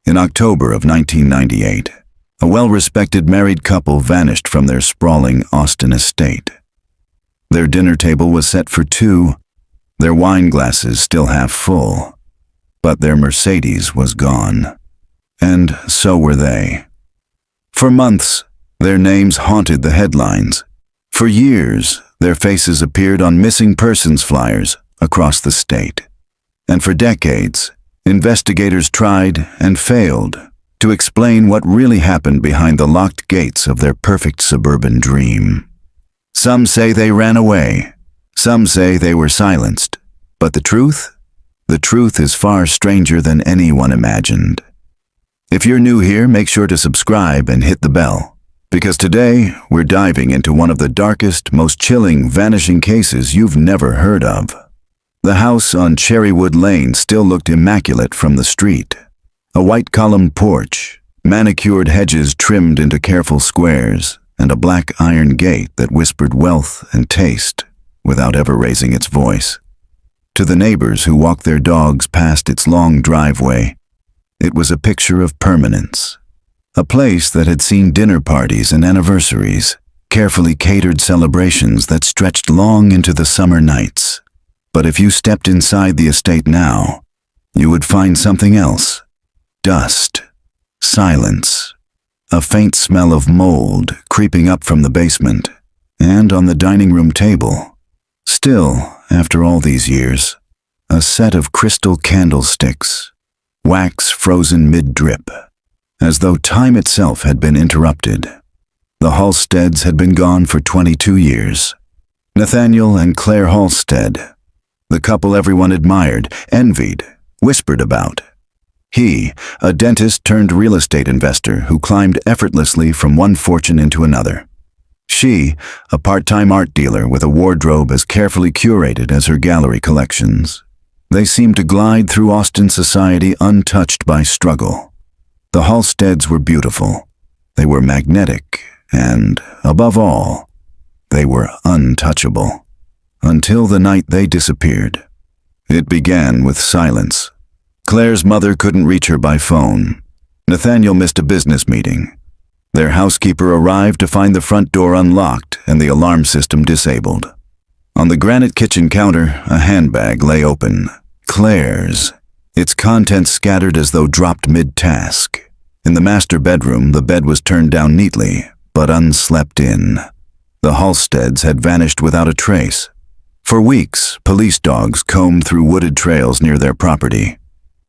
In October of 1998, a well-respected married couple vanished from their sprawling Austin estate. Their dinner table was set for two, their wine glasses still half full, but their Mercedes was gone. And so were they. For months, their names haunted the headlines. For years, their faces appeared on missing persons flyers across the state. And for decades, investigators tried and failed to explain what really happened behind the locked gates of their perfect suburban dream. Some say they ran away. Some say they were silenced. But the truth? The truth is far stranger than anyone imagined. If you're new here, make sure to subscribe and hit the bell, because today we're diving into one of the darkest, most chilling, vanishing cases you've never heard of. The house on Cherrywood Lane still looked immaculate from the street. A white columned porch, manicured hedges trimmed into careful squares, and a black iron gate that whispered wealth and taste without ever raising its voice. To the neighbors who walked their dogs past its long driveway, it was a picture of permanence. A place that had seen dinner parties and anniversaries, carefully catered celebrations that stretched long into the summer nights. But if you stepped inside the estate now, you would find something else. Dust, silence, a faint smell of mold creeping up from the basement, and on the dining room table, still, after all these years, a set of crystal candlesticks, wax frozen mid-drip, as though time itself had been interrupted. The Halsteads had been gone for 22 years. Nathaniel and Claire Halstead, the couple everyone admired, envied, whispered about. He, a dentist turned real estate investor who climbed effortlessly from one fortune into another. She, a part-time art dealer with a wardrobe as carefully curated as her gallery collections. They seemed to glide through Austin society untouched by struggle. The Halsteads were beautiful. They were magnetic, and, above all, they were untouchable. Until the night they disappeared. It began with silence. Claire's mother couldn't reach her by phone. Nathaniel missed a business meeting. Their housekeeper arrived to find the front door unlocked and the alarm system disabled. On the granite kitchen counter, a handbag lay open. Claire's. Its contents scattered as though dropped mid-task. In the master bedroom, the bed was turned down neatly, but unslept in. The Halsteads had vanished without a trace. For weeks, police dogs combed through wooded trails near their property.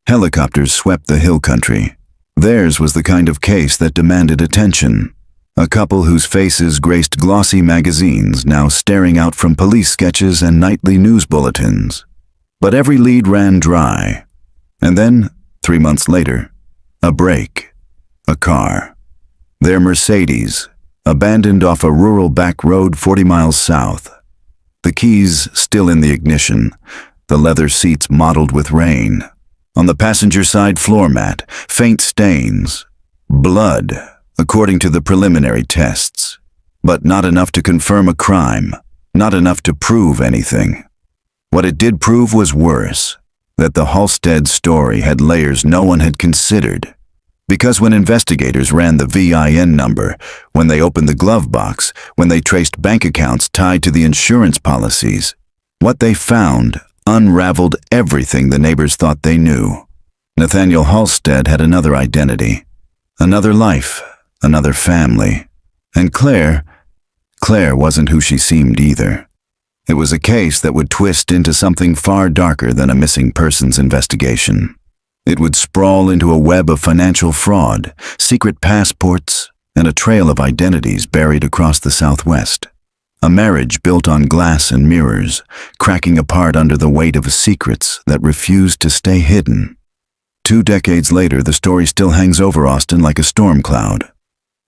Helicopters swept the hill country. Theirs was the kind of case that demanded attention. A couple whose faces graced glossy magazines now staring out from police sketches and nightly news bulletins. But every lead ran dry. And then, 3 months later, a break. A car. Their Mercedes, abandoned off a rural back road 40 miles south. The keys still in the ignition, the leather seats mottled with rain. On the passenger side floor mat, faint stains. Blood, according to the preliminary tests. But not enough to confirm a crime, not enough to prove anything. What it did prove was worse, that the Halstead story had layers no one had considered. Because when investigators ran the VIN number, when they opened the glove box, when they traced bank accounts tied to the insurance policies, what they found unraveled everything the neighbors thought they knew. Nathaniel Halstead had another identity, another life, another family. And Claire wasn't who she seemed either. It was a case that would twist into something far darker than a missing persons investigation. It would sprawl into a web of financial fraud, secret passports, and a trail of identities buried across the Southwest. A marriage built on glass and mirrors, cracking apart under the weight of secrets that refused to stay hidden. 2 decades later, the story still hangs over Austin like a storm cloud.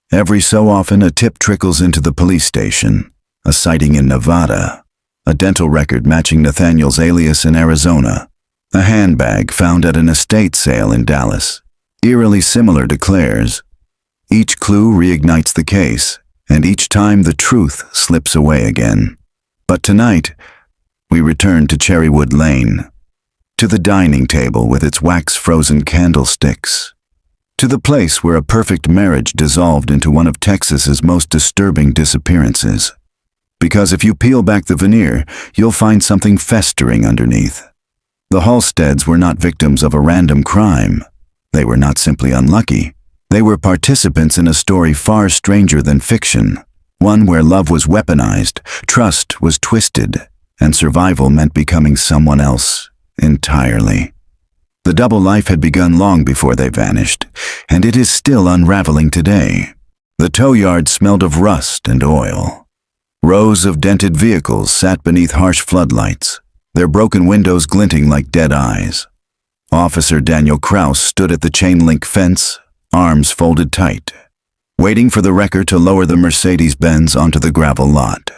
Every so often, a tip trickles into the police station, a sighting in Nevada, a dental record matching Nathaniel's alias in Arizona, a handbag found at an estate sale in Dallas, eerily similar to Claire's. Each clue reignites the case, and each time the truth slips away again. But tonight, we return to Cherrywood Lane, to the dining table with its wax-frozen candlesticks, to the place where a perfect marriage dissolved into one of Texas's most disturbing disappearances. Because if you peel back the veneer, you'll find something festering underneath. The Halsteads were not victims of a random crime. They were not simply unlucky. They were participants in a story far stranger than fiction, one where love was weaponized, trust was twisted, and survival meant becoming someone else entirely. The double life had begun long before they vanished, and it is still unraveling today. The tow yard smelled of rust and oil. Rows of dented vehicles sat beneath harsh floodlights, their broken windows glinting like dead eyes. Officer Daniel Kraus stood at the chain-link fence, arms folded tight, waiting for the wrecker to lower the Mercedes-Benz onto the gravel lot.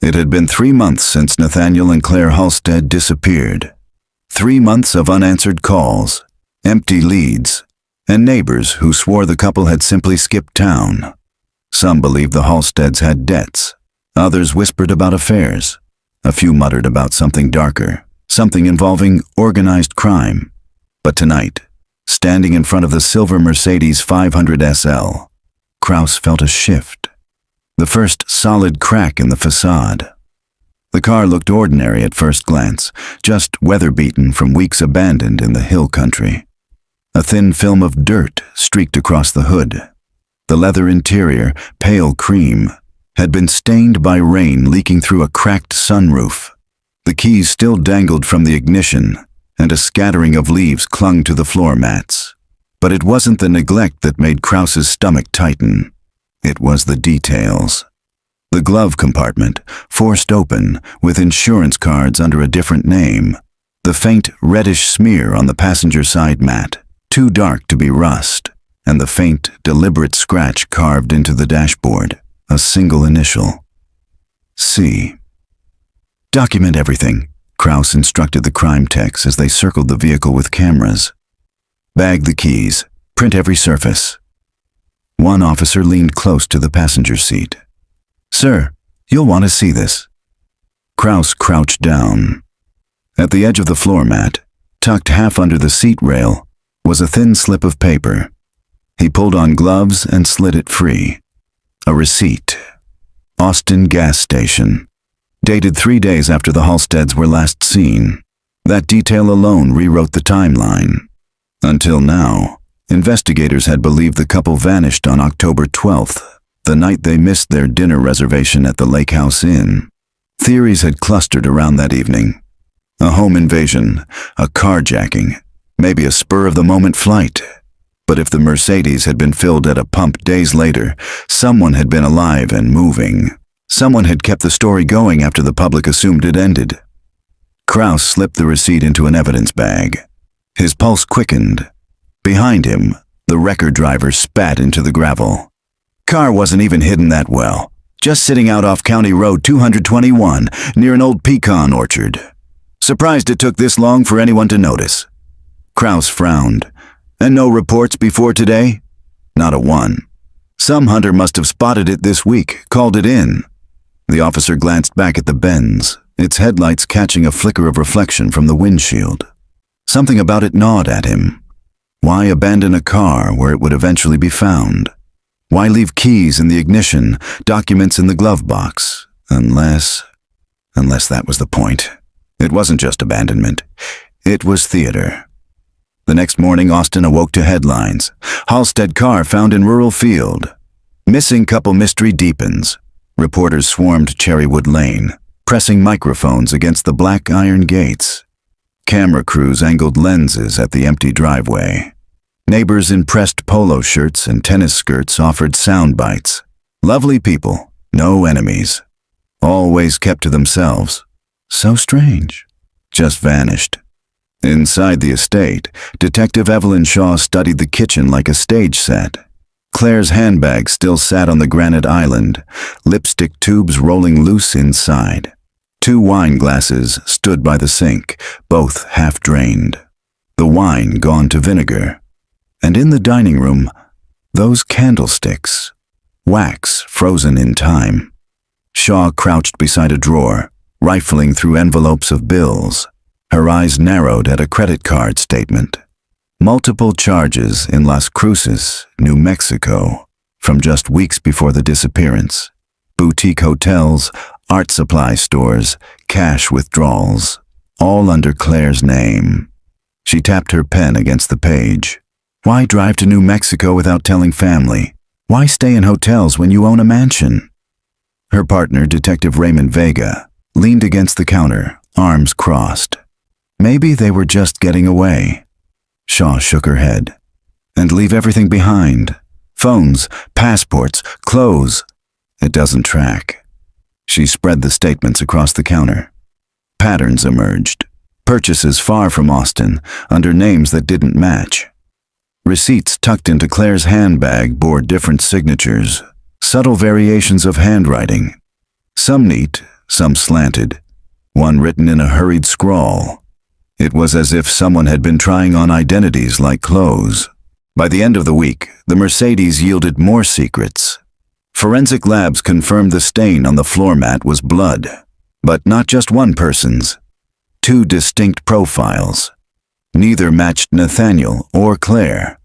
It had been 3 months since Nathaniel and Claire Halstead disappeared. 3 months of unanswered calls, empty leads, and neighbors who swore the couple had simply skipped town. Some believed the Halsteads had debts. Others whispered about affairs. A few muttered about something darker, something involving organized crime. But tonight, standing in front of the silver Mercedes 500 SL, Kraus felt a shift. The first solid crack in the facade. The car looked ordinary at first glance, just weather-beaten from weeks abandoned in the hill country. A thin film of dirt streaked across the hood. The leather interior, pale cream, had been stained by rain leaking through a cracked sunroof. The keys still dangled from the ignition, and a scattering of leaves clung to the floor mats. But it wasn't the neglect that made Kraus's stomach tighten. It was the details. The glove compartment, forced open, with insurance cards under a different name. The faint reddish smear on the passenger side mat, too dark to be rust, and the faint, deliberate scratch carved into the dashboard, a single initial. C. Document everything, Kraus instructed the crime techs as they circled the vehicle with cameras. Bag the keys, print every surface. One officer leaned close to the passenger seat. Sir, you'll want to see this. Kraus crouched down. At the edge of the floor mat, tucked half under the seat rail, was a thin slip of paper. He pulled on gloves and slid it free. A receipt. Austin gas station. Dated 3 days after the Halsteads were last seen. That detail alone rewrote the timeline. Until now, investigators had believed the couple vanished on October 12th, the night they missed their dinner reservation at the Lake House Inn. Theories had clustered around that evening. A home invasion, a carjacking, maybe a spur-of-the-moment flight. But if the Mercedes had been filled at a pump days later, someone had been alive and moving. Someone had kept the story going after the public assumed it ended. Kraus slipped the receipt into an evidence bag. His pulse quickened. Behind him, the wrecker driver spat into the gravel. Car wasn't even hidden that well, just sitting out off County Road 221 near an old pecan orchard. Surprised it took this long for anyone to notice. Kraus frowned. And no reports before today? Not a one. Some hunter must have spotted it this week, called it in. The officer glanced back at the Benz, its headlights catching a flicker of reflection from the windshield. Something about it gnawed at him. Why abandon a car where it would eventually be found? Why leave keys in the ignition, documents in the glove box? Unless that was the point. It wasn't just abandonment. It was theater. The next morning, Austin awoke to headlines. Halstead car found in rural field. Missing couple mystery deepens. Reporters swarmed Cherrywood Lane, pressing microphones against the black iron gates. Camera crews angled lenses at the empty driveway. Neighbors in pressed polo shirts and tennis skirts offered sound bites. Lovely people, no enemies. Always kept to themselves. So strange. Just vanished. Inside the estate, Detective Evelyn Shaw studied the kitchen like a stage set. Claire's handbag still sat on the granite island, lipstick tubes rolling loose inside. 2 wine glasses stood by the sink, both half-drained. The wine gone to vinegar. And in the dining room, those candlesticks. Wax frozen in time. Shaw crouched beside a drawer, rifling through envelopes of bills. Her eyes narrowed at a credit card statement. Multiple charges in Las Cruces, New Mexico, from just weeks before the disappearance. Boutique hotels, art supply stores, cash withdrawals, all under Claire's name. She tapped her pen against the page. Why drive to New Mexico without telling family? Why stay in hotels when you own a mansion? Her partner, Detective Raymond Vega, leaned against the counter, arms crossed. Maybe they were just getting away. Shaw shook her head. And leave everything behind. Phones, passports, clothes. It doesn't track. She spread the statements across the counter. Patterns emerged. Purchases far from Austin, under names that didn't match. Receipts tucked into Claire's handbag bore different signatures, subtle variations of handwriting. Some neat, some slanted, one written in a hurried scrawl. It was as if someone had been trying on identities like clothes. By the end of the week, the Mercedes yielded more secrets. Forensic labs confirmed the stain on the floor mat was blood, but not just one person's. Two distinct profiles. Neither matched Nathaniel or Claire.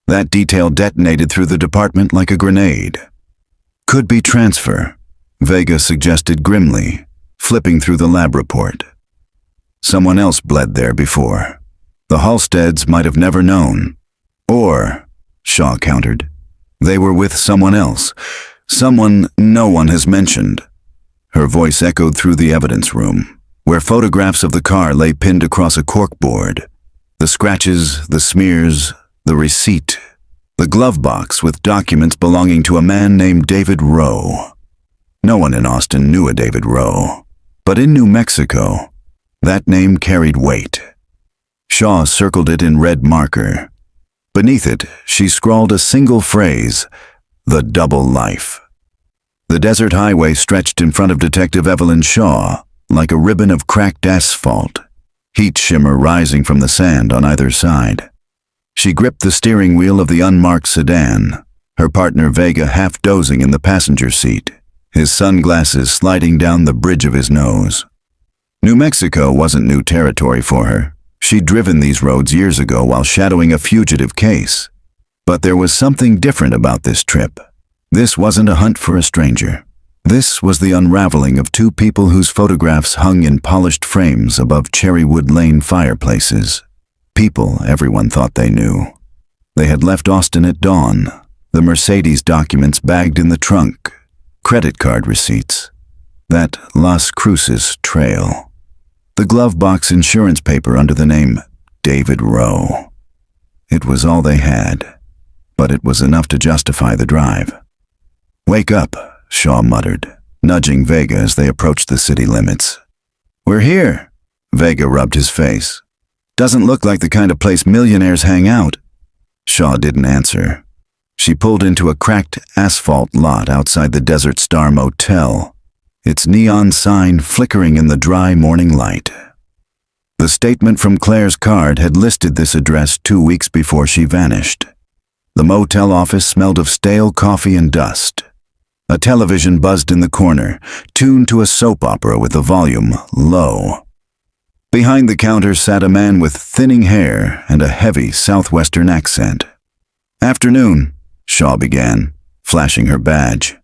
That detail detonated through the department like a grenade. Could be transfer, Vega suggested grimly, flipping through the lab report. Someone else bled there before. The Halsteads might have never known. Or, Shaw countered, they were with someone else, someone no one has mentioned. Her voice echoed through the evidence room, where photographs of the car lay pinned across a corkboard. The scratches, the smears, the receipt, the glove box with documents belonging to a man named David Rowe. No one in Austin knew a David Rowe, but in New Mexico, that name carried weight. Shaw circled it in red marker. Beneath it, she scrawled a single phrase, the double life. The desert highway stretched in front of Detective Evelyn Shaw, like a ribbon of cracked asphalt, heat shimmer rising from the sand on either side. She gripped the steering wheel of the unmarked sedan, her partner Vega half dozing in the passenger seat, his sunglasses sliding down the bridge of his nose. New Mexico wasn't new territory for her. She'd driven these roads years ago while shadowing a fugitive case. But there was something different about this trip. This wasn't a hunt for a stranger. This was the unraveling of two people whose photographs hung in polished frames above Cherrywood Lane fireplaces. People everyone thought they knew. They had left Austin at dawn, the Mercedes documents bagged in the trunk, credit card receipts, that Las Cruces trail, the glove box insurance paper under the name David Rowe. It was all they had, but it was enough to justify the drive. Wake up, Shaw muttered, nudging Vega as they approached the city limits. We're here, Vega rubbed his face. Doesn't look like the kind of place millionaires hang out. Shaw didn't answer. She pulled into a cracked asphalt lot outside the Desert Star Motel, its neon sign flickering in the dry morning light. The statement from Claire's card had listed this address 2 weeks before she vanished. The motel office smelled of stale coffee and dust. A television buzzed in the corner, tuned to a soap opera with the volume low. Behind the counter sat a man with thinning hair and a heavy southwestern accent. Afternoon, Shaw began, flashing her badge.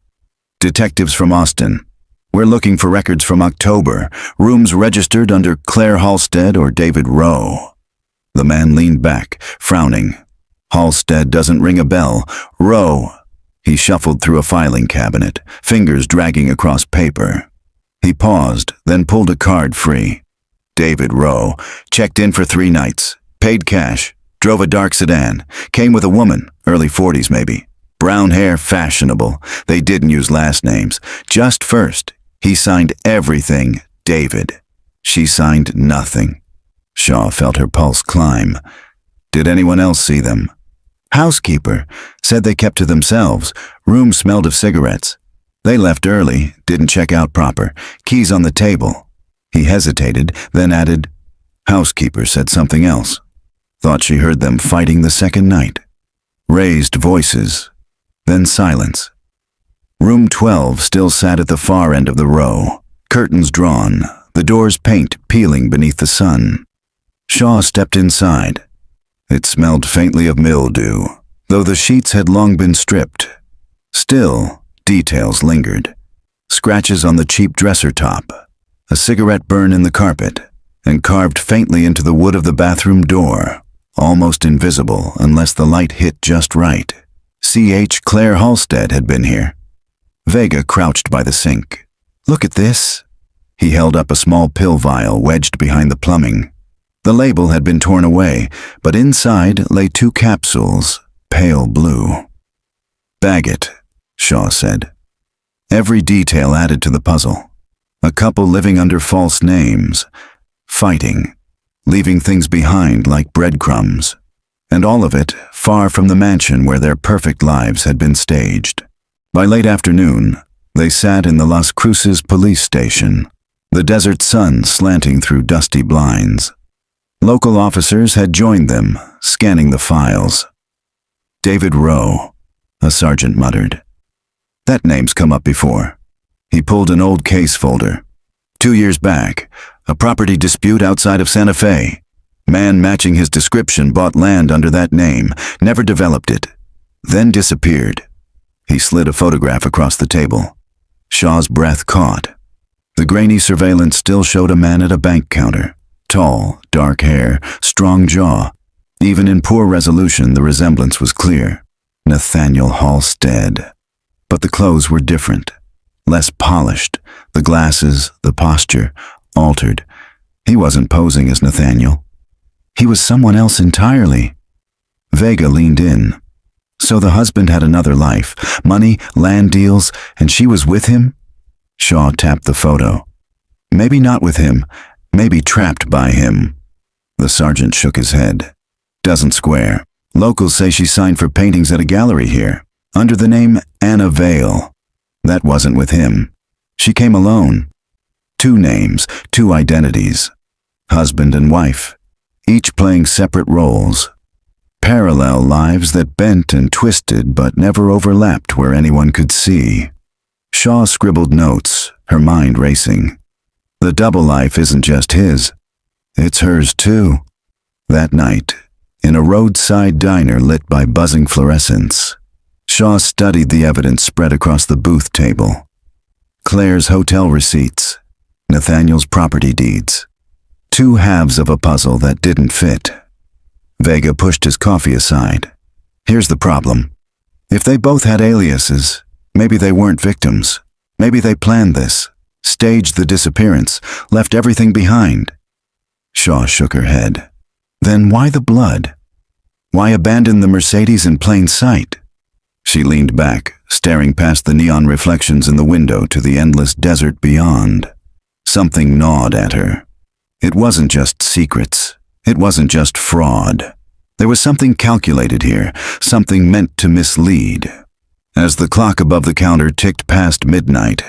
Detectives from Austin. We're looking for records from October, rooms registered under Claire Halstead or David Rowe. The man leaned back, frowning. Halstead doesn't ring a bell. Rowe. He shuffled through a filing cabinet, fingers dragging across paper. He paused, then pulled a card free. David Rowe, checked in for 3 nights, paid cash, drove a dark sedan, came with a woman, early 40s maybe. Brown hair, fashionable. They didn't use last names, just first. He signed everything, David. She signed nothing. Shaw felt her pulse climb. Did anyone else see them? Housekeeper said they kept to themselves. Room smelled of cigarettes. They left early, didn't check out proper. Keys on the table. He hesitated, then added, Housekeeper said something else. Thought she heard them fighting the second night. Raised voices. Then silence. Room 12 still sat at the far end of the row, curtains drawn, the door's paint peeling beneath the sun. Shaw stepped inside. It smelled faintly of mildew, though the sheets had long been stripped. Still, details lingered. Scratches on the cheap dresser top, a cigarette burn in the carpet, and carved faintly into the wood of the bathroom door, almost invisible unless the light hit just right. C.H. Claire Halstead had been here. Vega crouched by the sink. "Look at this." He held up a small pill vial wedged behind the plumbing. The label had been torn away, but inside lay 2 capsules, pale blue. "Bag it," Shaw said. Every detail added to the puzzle. A couple living under false names, fighting, leaving things behind like breadcrumbs, and all of it far from the mansion where their perfect lives had been staged. By late afternoon, they sat in the Las Cruces police station, the desert sun slanting through dusty blinds. Local officers had joined them, scanning the files. "David Rowe," a sergeant muttered. "That name's come up before." He pulled an old case folder. 2 years back, a property dispute outside of Santa Fe. Man matching his description bought land under that name, never developed it, then disappeared. He slid a photograph across the table. Shaw's breath caught. The grainy surveillance still showed a man at a bank counter. Tall, dark hair, strong jaw. Even in poor resolution, the resemblance was clear. Nathaniel Halstead. But the clothes were different. Less polished. The glasses, the posture, altered. He wasn't posing as Nathaniel. He was someone else entirely. Vega leaned in. So the husband had another life, money, land deals, and she was with him? Shaw tapped the photo. Maybe not with him, maybe trapped by him. The sergeant shook his head. Doesn't square. Locals say she signed for paintings at a gallery here, under the name Anna Vale. That wasn't with him. She came alone. 2 names, 2 identities. Husband and wife, each playing separate roles. Parallel lives that bent and twisted but never overlapped where anyone could see. Shaw scribbled notes, her mind racing. The double life isn't just his. It's hers too. That night, in a roadside diner lit by buzzing fluorescents, Shaw studied the evidence spread across the booth table. Claire's hotel receipts, Nathaniel's property deeds. 2 halves of a puzzle that didn't fit. Vega pushed his coffee aside. Here's the problem. If they both had aliases, maybe they weren't victims. Maybe they planned this, staged the disappearance, left everything behind. Shaw shook her head. Then why the blood? Why abandon the Mercedes in plain sight? She leaned back, staring past the neon reflections in the window to the endless desert beyond. Something gnawed at her. It wasn't just secrets. It wasn't just fraud. There was something calculated here, something meant to mislead. As the clock above the counter ticked past midnight,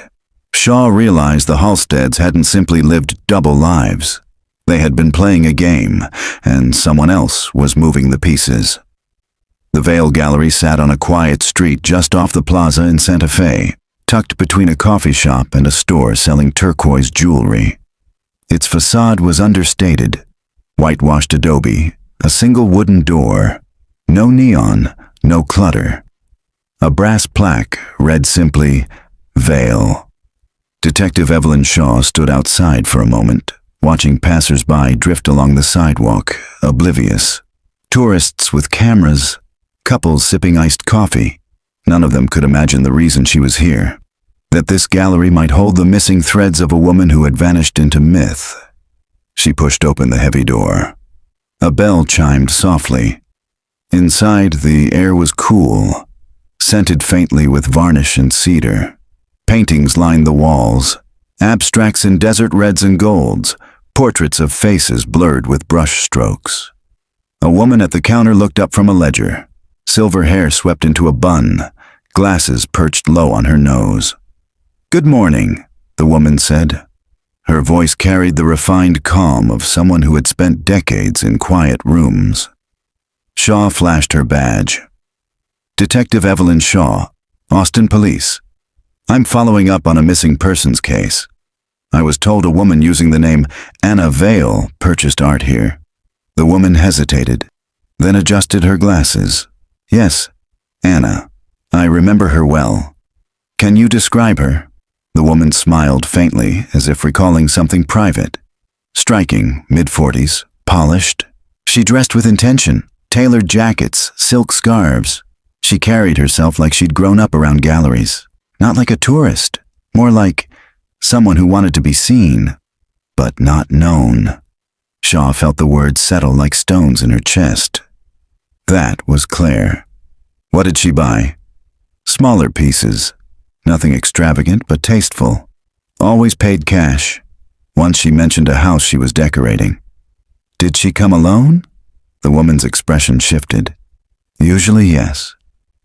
Shaw realized the Halsteads hadn't simply lived double lives. They had been playing a game, and someone else was moving the pieces. The Vale Gallery sat on a quiet street just off the plaza in Santa Fe, tucked between a coffee shop and a store selling turquoise jewelry. Its facade was understated. Whitewashed adobe, a single wooden door, no neon, no clutter. A brass plaque read simply, Vale. Detective Evelyn Shaw stood outside for a moment, watching passers-by drift along the sidewalk, oblivious. Tourists with cameras, couples sipping iced coffee. None of them could imagine the reason she was here. That this gallery might hold the missing threads of a woman who had vanished into myth. She pushed open the heavy door. A bell chimed softly. Inside, the air was cool, scented faintly with varnish and cedar. Paintings lined the walls, abstracts in desert reds and golds, portraits of faces blurred with brush strokes. A woman at the counter looked up from a ledger. Silver hair swept into a bun, glasses perched low on her nose. "Good morning," the woman said. Her voice carried the refined calm of someone who had spent decades in quiet rooms. Shaw flashed her badge. "Detective Evelyn Shaw, Austin Police. I'm following up on a missing persons case. I was told a woman using the name Anna Vale purchased art here." The woman hesitated, then adjusted her glasses. Yes, Anna. I remember her well. Can you describe her? The woman smiled faintly, as if recalling something private. Striking, mid-40s, polished. She dressed with intention, tailored jackets, silk scarves. She carried herself like she'd grown up around galleries. Not like a tourist, more like someone who wanted to be seen, but not known. Shaw felt the words settle like stones in her chest. That was Claire. What did she buy? Smaller pieces. Nothing extravagant, but tasteful. Always paid cash. Once she mentioned a house she was decorating. Did she come alone? The woman's expression shifted. Usually, yes.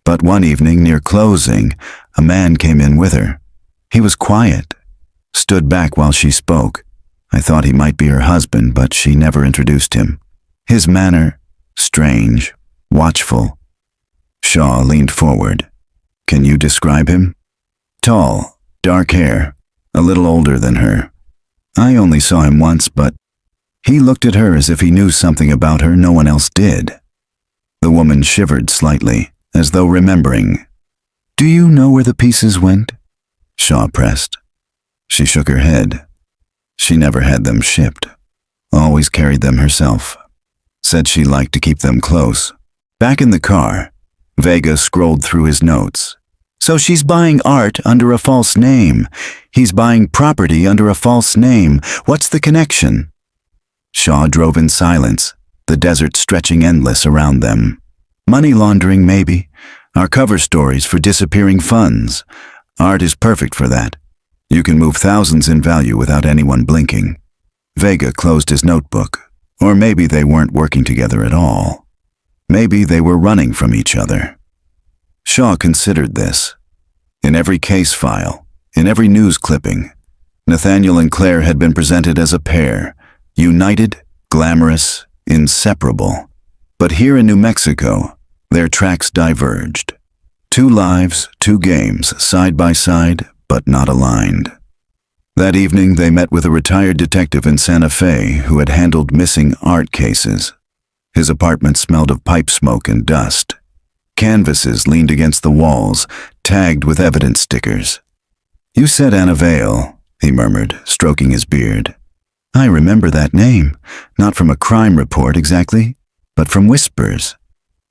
But one evening near closing, a man came in with her. He was quiet, stood back while she spoke. I thought he might be her husband, but she never introduced him. His manner, strange, watchful. Shaw leaned forward. Can you describe him? Tall, dark hair, a little older than her. I only saw him once, but he looked at her as if he knew something about her no one else did. The woman shivered slightly, as though remembering. Do you know where the pieces went? Shaw pressed. She shook her head. She never had them shipped. Always carried them herself. Said she liked to keep them close. Back in the car, Vega scrolled through his notes. So she's buying art under a false name. He's buying property under a false name. What's the connection? Shaw drove in silence, the desert stretching endless around them. Money laundering, maybe. Our cover stories for disappearing funds. Art is perfect for that. You can move thousands in value without anyone blinking. Vega closed his notebook. Or maybe they weren't working together at all. Maybe they were running from each other. Shaw considered this. In every case file, in every news clipping, Nathaniel and Claire had been presented as a pair, united, glamorous, inseparable. But here in New Mexico, their tracks diverged. Two lives, two games, side by side, but not aligned. That evening, they met with a retired detective in Santa Fe who had handled missing art cases. His apartment smelled of pipe smoke and dust. Canvases leaned against the walls, tagged with evidence stickers. You said Anna Vale, he murmured, stroking his beard. I remember that name, not from a crime report exactly, but from whispers.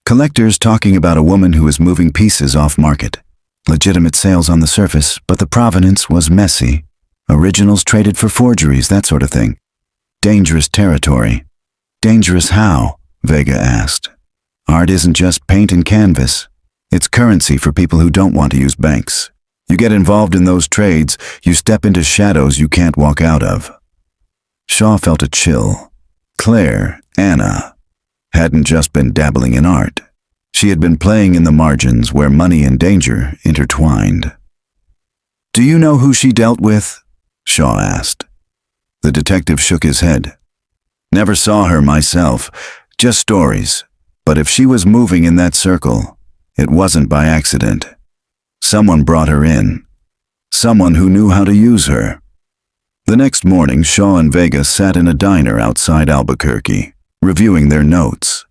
Collectors talking about a woman who was moving pieces off-market. Legitimate sales on the surface, but the provenance was messy. Originals traded for forgeries, that sort of thing. Dangerous territory. Dangerous how? Vega asked. Art isn't just paint and canvas. It's currency for people who don't want to use banks. You get involved in those trades, you step into shadows you can't walk out of. Shaw felt a chill. Claire, Anna, hadn't just been dabbling in art. She had been playing in the margins where money and danger intertwined. Do you know who she dealt with? Shaw asked. The detective shook his head. Never saw her myself, just stories. But if she was moving in that circle, it wasn't by accident. Someone brought her in. Someone who knew how to use her. The next morning, Shaw and Vega sat in a diner outside Albuquerque, reviewing their notes.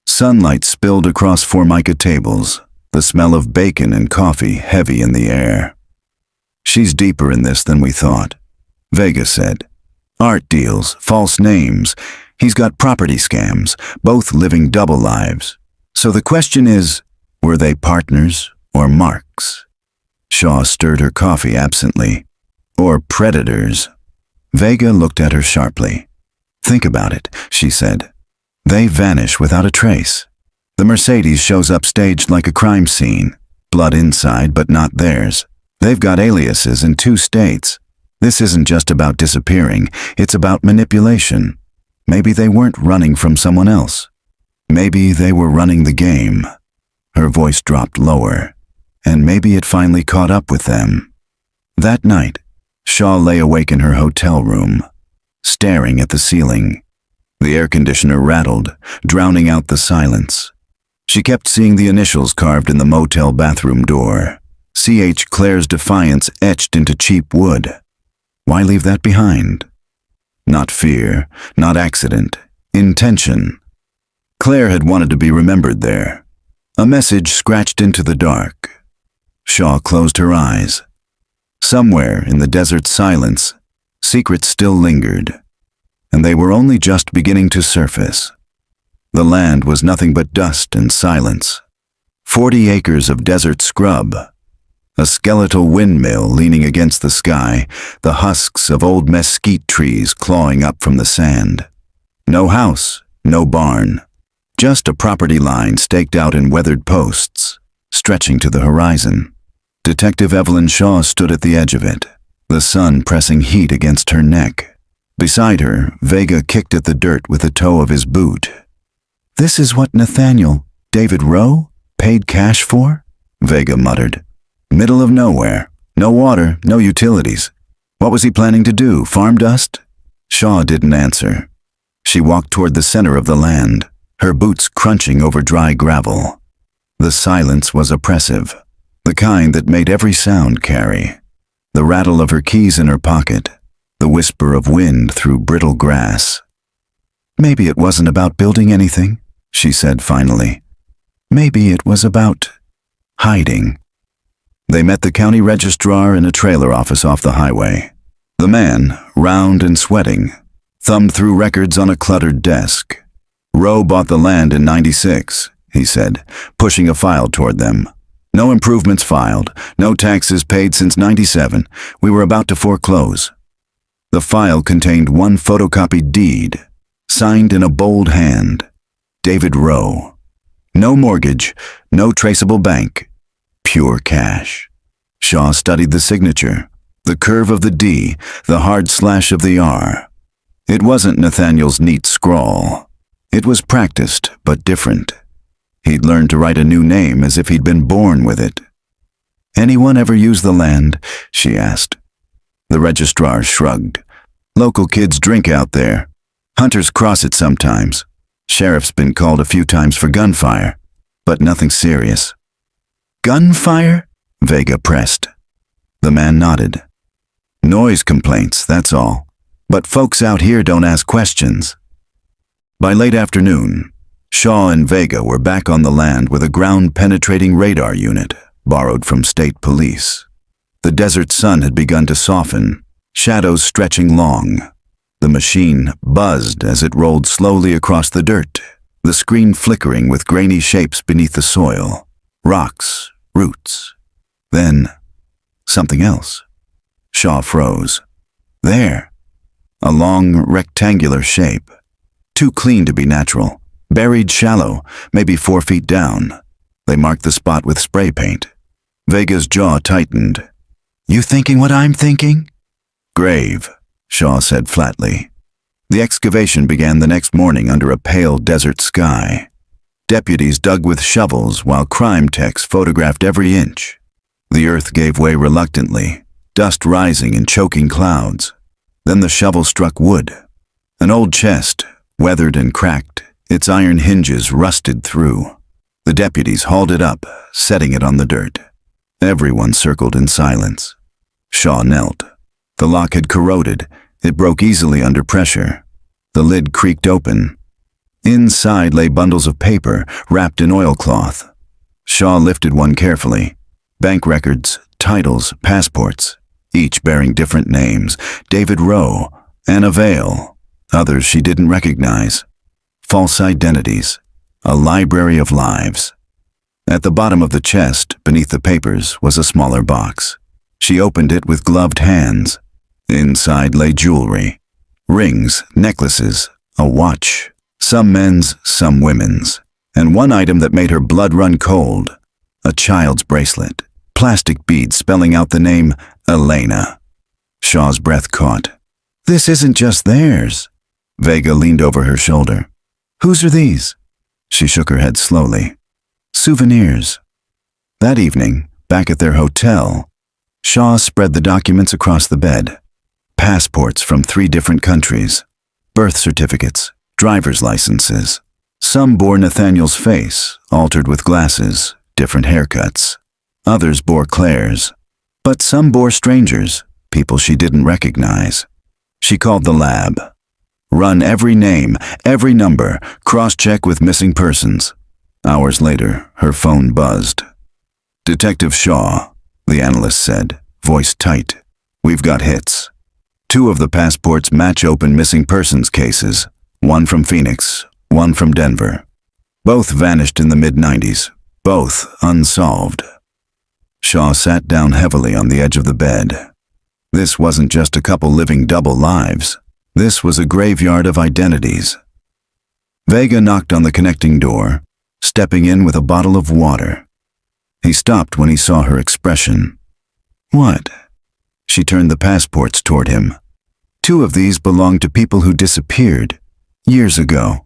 Sunlight spilled across formica tables, the smell of bacon and coffee heavy in the air. She's deeper in this than we thought, Vega said. Art deals, false names. He's got property scams, both living double lives. So the question is, were they partners or marks? Shaw stirred her coffee absently. Or predators. Vega looked at her sharply. Think about it, she said. They vanish without a trace. The Mercedes shows up staged like a crime scene. Blood inside, but not theirs. They've got aliases in 2 states. This isn't just about disappearing, it's about manipulation. Maybe they weren't running from someone else. Maybe they were running the game. Her voice dropped lower, and maybe it finally caught up with them. That night, Shaw lay awake in her hotel room, staring at the ceiling. The air conditioner rattled, drowning out the silence. She kept seeing the initials carved in the motel bathroom door. C.H. Claire's defiance etched into cheap wood. Why leave that behind? Not fear, not accident, intention. Claire had wanted to be remembered there. A message scratched into the dark. Shaw closed her eyes. Somewhere in the desert's silence, secrets still lingered, and they were only just beginning to surface. The land was nothing but dust and silence. 40 acres of desert scrub, a skeletal windmill leaning against the sky, the husks of old mesquite trees clawing up from the sand. No house, no barn, just a property line staked out in weathered posts, stretching to the horizon. Detective Evelyn Shaw stood at the edge of it, the sun pressing heat against her neck. Beside her, Vega kicked at the dirt with the toe of his boot. "This is what Nathaniel, David Rowe, paid cash for?" Vega muttered. "Middle of nowhere. No water, no utilities. What was he planning to do, farm dust?" Shaw didn't answer. She walked toward the center of the land, her boots crunching over dry gravel. The silence was oppressive, the kind that made every sound carry. The rattle of her keys in her pocket, the whisper of wind through brittle grass. "Maybe it wasn't about building anything," she said finally. "Maybe it was about hiding." They met the county registrar in a trailer office off the highway. The man, round and sweating, thumbed through records on a cluttered desk. "Rowe bought the land in '96, he said, pushing a file toward them. "No improvements filed, no taxes paid since '97. We were about to foreclose." The file contained one photocopied deed, signed in a bold hand. David Rowe. No mortgage, no traceable bank. Pure cash. Shaw studied the signature, the curve of the D, the hard slash of the R. It wasn't Nathaniel's neat scrawl. It was practiced, but different. He'd learned to write a new name as if he'd been born with it. "Anyone ever use the land?" she asked. The registrar shrugged. "Local kids drink out there. Hunters cross it sometimes. Sheriff's been called a few times for gunfire, but nothing serious." "Gunfire?" Vega pressed. The man nodded. "Noise complaints, that's all. But folks out here don't ask questions." By late afternoon, Shaw and Vega were back on the land with a ground-penetrating radar unit borrowed from state police. The desert sun had begun to soften, shadows stretching long. The machine buzzed as it rolled slowly across the dirt, the screen flickering with grainy shapes beneath the soil. Rocks, roots. Then, something else. Shaw froze. There. A long, rectangular shape. Too clean to be natural. Buried shallow, maybe 4 feet down. They marked the spot with spray paint. Vega's jaw tightened. "You thinking what I'm thinking?" "Grave," Shaw said flatly. The excavation began the next morning under a pale desert sky. Deputies dug with shovels while crime techs photographed every inch. The earth gave way reluctantly, dust rising in choking clouds. Then the shovel struck wood. An old chest, weathered and cracked, its iron hinges rusted through. The deputies hauled it up, setting it on the dirt. Everyone circled in silence. Shaw knelt. The lock had corroded. It broke easily under pressure. The lid creaked open. Inside lay bundles of paper wrapped in oilcloth. Shaw lifted one carefully. Bank records, titles, passports, each bearing different names. David Rowe, Anna Vale, others she didn't recognize. False identities, a library of lives. At the bottom of the chest, beneath the papers, was a smaller box. She opened it with gloved hands. Inside lay jewelry. Rings, necklaces, a watch. Some men's, some women's. And one item that made her blood run cold. A child's bracelet. Plastic beads spelling out the name Elena. Shaw's breath caught. "This isn't just theirs." Vega leaned over her shoulder. "Whose are these?" She shook her head slowly. "Souvenirs." That evening, back at their hotel, Shaw spread the documents across the bed. Passports from 3 different countries. Birth certificates, driver's licenses. Some bore Nathaniel's face, altered with glasses, different haircuts. Others bore Claire's. But some bore strangers, people she didn't recognize. She called the lab. Run every name, every number, cross-check with missing persons. Hours later, her phone buzzed. Detective Shaw, the analyst said, voice tight. We've got hits. 2 of the passports match open missing persons cases, one from Phoenix, one from Denver. Both vanished in the mid-90s, both unsolved. Shaw sat down heavily on the edge of the bed. This wasn't just a couple living double lives. This was a graveyard of identities. Vega knocked on the connecting door, stepping in with a bottle of water. He stopped when he saw her expression. What? She turned the passports toward him. 2 of these belonged to people who disappeared years ago.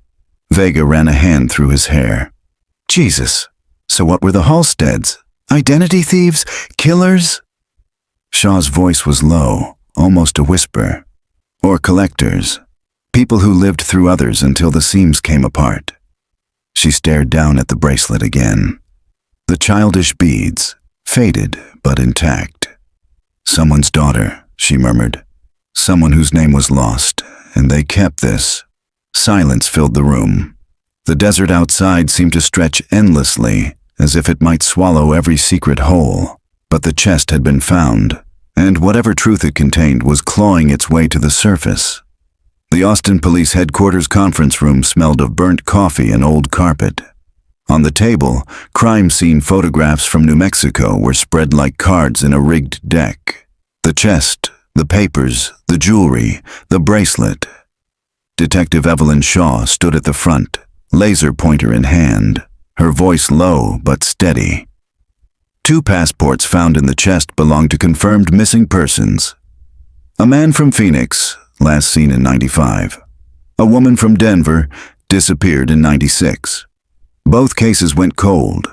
Vega ran a hand through his hair. Jesus, so what were the Halsteads? Identity thieves? Killers? Shaw's voice was low, almost a whisper. Or collectors. People who lived through others until the seams came apart. She stared down at the bracelet again. The childish beads, faded but intact. Someone's daughter, she murmured. Someone whose name was lost, and they kept this. Silence filled the room. The desert outside seemed to stretch endlessly, as if it might swallow every secret hole. But the chest had been found, and whatever truth it contained was clawing its way to the surface. The Austin Police Headquarters conference room smelled of burnt coffee and old carpet. On the table, crime scene photographs from New Mexico were spread like cards in a rigged deck. The chest, the papers, the jewelry, the bracelet. Detective Evelyn Shaw stood at the front, laser pointer in hand, her voice low but steady. 2 passports found in the chest belonged to confirmed missing persons. A man from Phoenix, last seen in '95. A woman from Denver, disappeared in '96. Both cases went cold.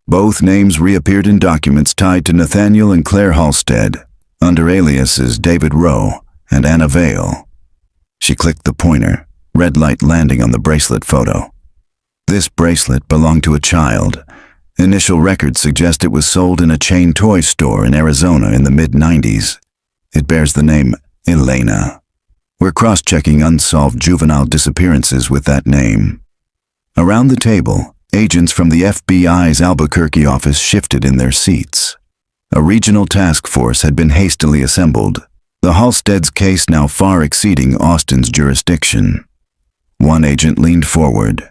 Both names reappeared in documents tied to Nathaniel and Claire Halstead, under aliases David Rowe and Anna Vale. She clicked the pointer, red light landing on the bracelet photo. This bracelet belonged to a child. Initial records suggest it was sold in a chain toy store in Arizona in the mid-90s. It bears the name Elena. We're cross-checking unsolved juvenile disappearances with that name. Around the table, agents from the FBI's Albuquerque office shifted in their seats. A regional task force had been hastily assembled, the Halstead's case now far exceeding Austin's jurisdiction. One agent leaned forward.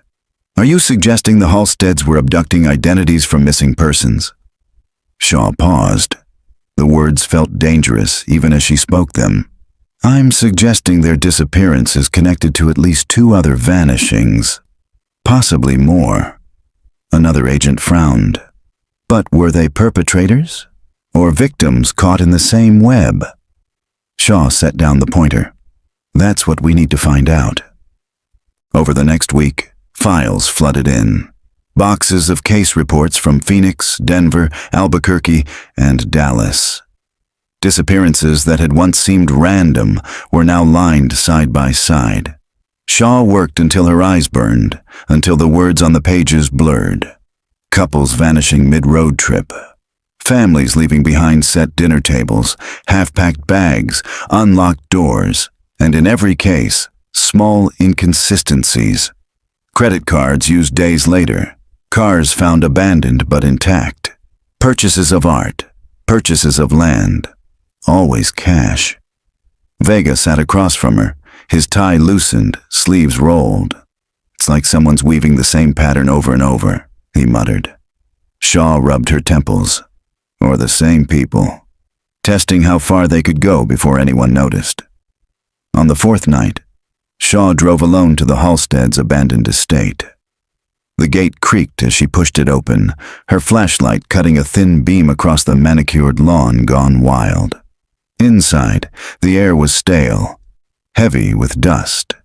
Are you suggesting the Halsteads were abducting identities from missing persons? Shaw paused. The words felt dangerous even as she spoke them. I'm suggesting their disappearance is connected to at least 2 other vanishings. Possibly more. Another agent frowned. But were they perpetrators? Or victims caught in the same web? Shaw set down the pointer. That's what we need to find out. Over the next week, files flooded in. Boxes of case reports from Phoenix, Denver, Albuquerque, and Dallas. Disappearances that had once seemed random were now lined side by side. Shaw worked until her eyes burned, until the words on the pages blurred. Couples vanishing mid-road trip. Families leaving behind set dinner tables, half-packed bags, unlocked doors, and in every case, small inconsistencies. Credit cards used days later. Cars found abandoned but intact. Purchases of art. Purchases of land. Always cash. Vega sat across from her, his tie loosened, sleeves rolled. It's like someone's weaving the same pattern over and over, he muttered. Shaw rubbed her temples. Or the same people. Testing how far they could go before anyone noticed. On the 4th night, Shaw drove alone to the Halsteads' abandoned estate. The gate creaked as she pushed it open, her flashlight cutting a thin beam across the manicured lawn gone wild. Inside, the air was stale, heavy with dust.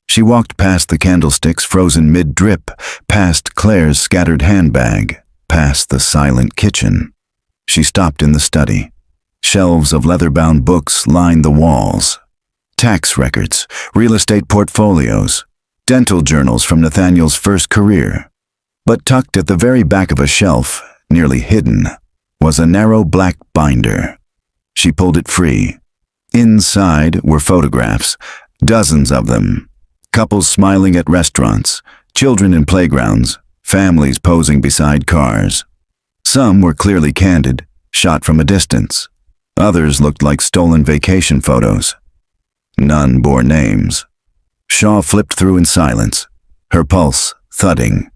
She walked past the candlesticks frozen mid-drip, past Claire's scattered handbag, past the silent kitchen. She stopped in the study. Shelves of leather-bound books lined the walls. Tax records, real estate portfolios, dental journals from Nathaniel's first career. But tucked at the very back of a shelf, nearly hidden, was a narrow black binder. She pulled it free. Inside were photographs, dozens of them, Couples smiling at restaurants, children in playgrounds, families posing beside cars. Some were clearly candid, shot from a distance. Others looked like stolen vacation photos. None bore names. Shaw flipped through in silence, her pulse thudding.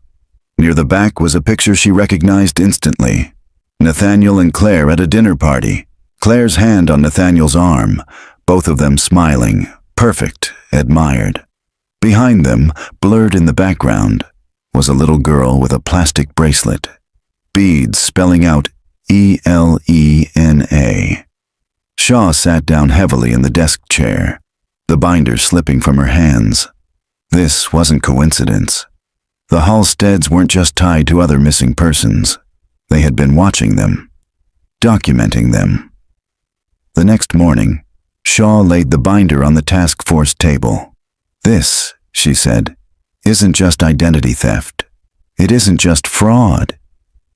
Near the back was a picture she recognized instantly. Nathaniel and Claire at a dinner party. Claire's hand on Nathaniel's arm, both of them smiling, perfect, admired. Behind them, blurred in the background, was a little girl with a plastic bracelet. Beads spelling out ELENA. Shaw sat down heavily in the desk chair, the binder slipping from her hands. This wasn't coincidence. The Halsteads weren't just tied to other missing persons. They had been watching them, documenting them. The next morning, Shaw laid the binder on the task force table. This, she said, isn't just identity theft. It isn't just fraud.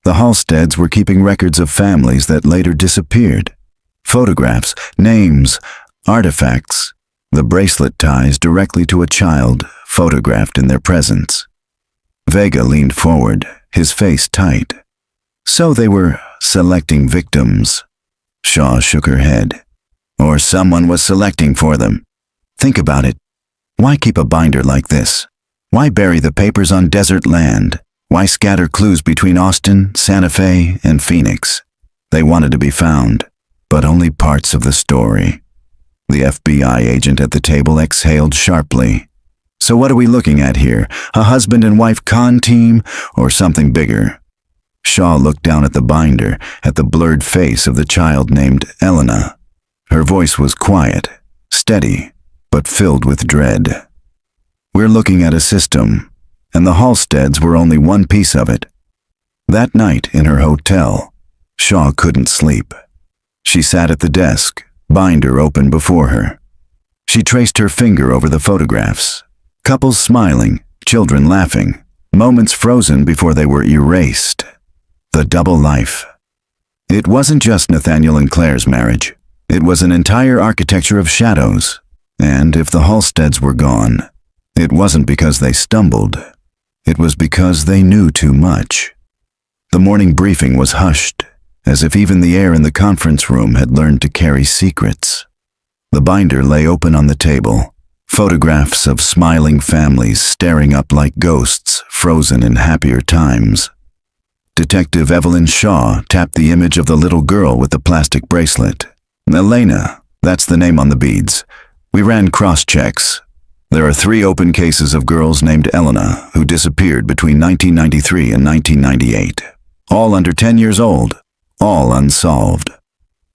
The Halsteads were keeping records of families that later disappeared. Photographs, names, artifacts. The bracelet ties directly to a child photographed in their presence. Vega leaned forward, his face tight. So they were selecting victims. Shaw shook her head. Or someone was selecting for them. Think about it. Why keep a binder like this? Why bury the papers on desert land? Why scatter clues between Austin, Santa Fe, and Phoenix? They wanted to be found, but only parts of the story. The FBI agent at the table exhaled sharply. So what are we looking at here? A husband and wife con team, or something bigger? Shaw looked down at the binder, at the blurred face of the child named Elena. Her voice was quiet, steady, but filled with dread. We're looking at a system, and the Halsteads were only one piece of it. That night in her hotel, Shaw couldn't sleep. She sat at the desk, binder open before her. She traced her finger over the photographs. Couples smiling, children laughing, moments frozen before they were erased. The double life. It wasn't just Nathaniel and Claire's marriage. It was an entire architecture of shadows. And if the Halsteads were gone, it wasn't because they stumbled. It was because they knew too much. The morning briefing was hushed, as if even the air in the conference room had learned to carry secrets. The binder lay open on the table, photographs of smiling families staring up like ghosts, frozen in happier times. Detective Evelyn Shaw tapped the image of the little girl with the plastic bracelet. Elena, that's the name on the beads. We ran cross-checks. There are 3 open cases of girls named Elena who disappeared between 1993 and 1998. All under 10 years old, all unsolved.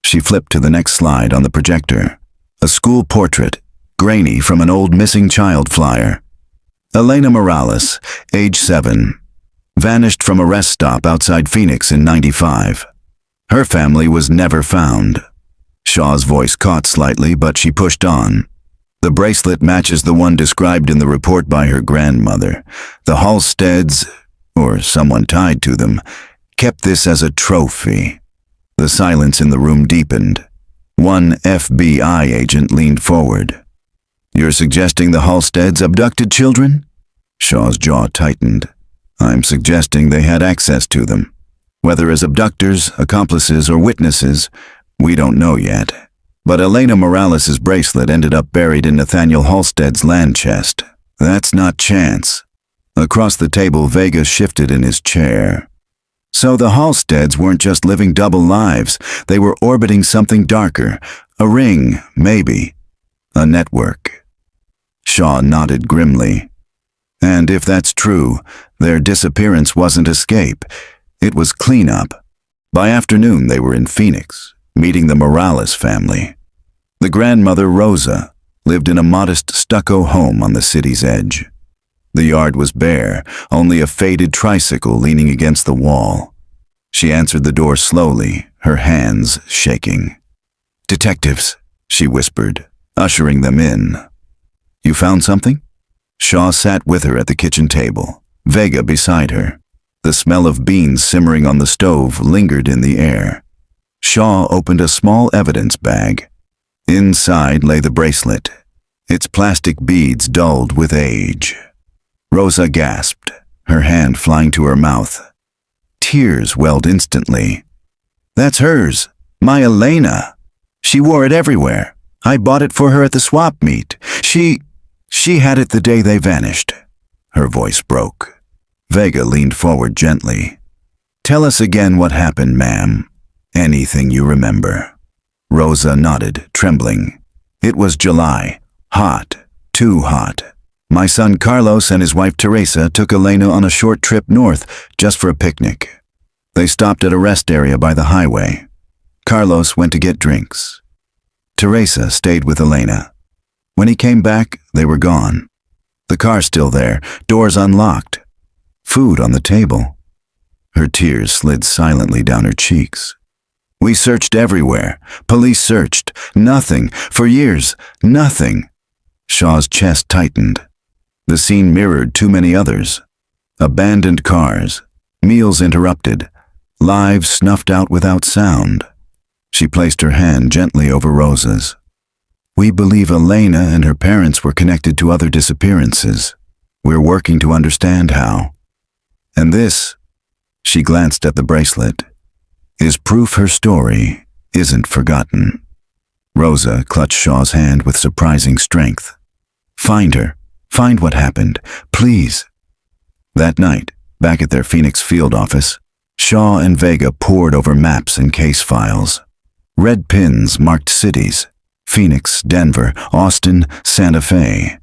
She flipped to the next slide on the projector. A school portrait, grainy from an old missing child flyer. Elena Morales, age 7. Vanished from a rest stop outside Phoenix in '95. Her family was never found. Shaw's voice caught slightly, but she pushed on. The bracelet matches the one described in the report by her grandmother. The Halsteads, or someone tied to them, kept this as a trophy. The silence in the room deepened. One FBI agent leaned forward. You're suggesting the Halsteads abducted children? Shaw's jaw tightened. I'm suggesting they had access to them. Whether as abductors, accomplices, or witnesses, we don't know yet. But Elena Morales' bracelet ended up buried in Nathaniel Halstead's land chest. That's not chance. Across the table, Vega shifted in his chair. So the Halsteads weren't just living double lives. They were orbiting something darker. A ring, maybe. A network. Shaw nodded grimly. And if that's true, their disappearance wasn't escape. It was cleanup. By afternoon, they were in Phoenix, meeting the Morales family. The grandmother, Rosa, lived in a modest stucco home on the city's edge. The yard was bare, only a faded tricycle leaning against the wall. She answered the door slowly, her hands shaking. "Detectives," she whispered, ushering them in. "You found something?" Shaw sat with her at the kitchen table, Vega beside her. The smell of beans simmering on the stove lingered in the air. Shaw opened a small evidence bag. Inside lay the bracelet. its plastic beads dulled with age. Rosa gasped, her hand flying to her mouth. Tears welled instantly. "That's hers, my Elena. She wore it everywhere. I bought it for her at the swap meet. She had it the day they vanished." Her voice broke. Vega leaned forward gently. "Tell us again what happened, ma'am. Anything you remember." Rosa nodded, trembling. "It was July. Hot. Too hot. My son Carlos and his wife Teresa took Elena on a short trip north just for a picnic. They stopped at a rest area by the highway. Carlos went to get drinks. Teresa stayed with Elena. When he came back, they were gone. The car still there, doors unlocked. Food on the table." Her tears slid silently down her cheeks. "We searched everywhere. Police searched. Nothing. For years. Nothing." Shaw's chest tightened. The scene mirrored too many others. Abandoned cars. Meals interrupted. Lives snuffed out without sound. She placed her hand gently over Rosa's. "We believe Elena and her parents were connected to other disappearances. We're working to understand how. And this," she glanced at the bracelet, "is proof her story isn't forgotten." Rosa clutched Shaw's hand with surprising strength. "Find her. Find what happened. Please." That night, back at their Phoenix field office, Shaw and Vega pored over maps and case files. Red pins marked cities: Phoenix, Denver, Austin, Santa Fe.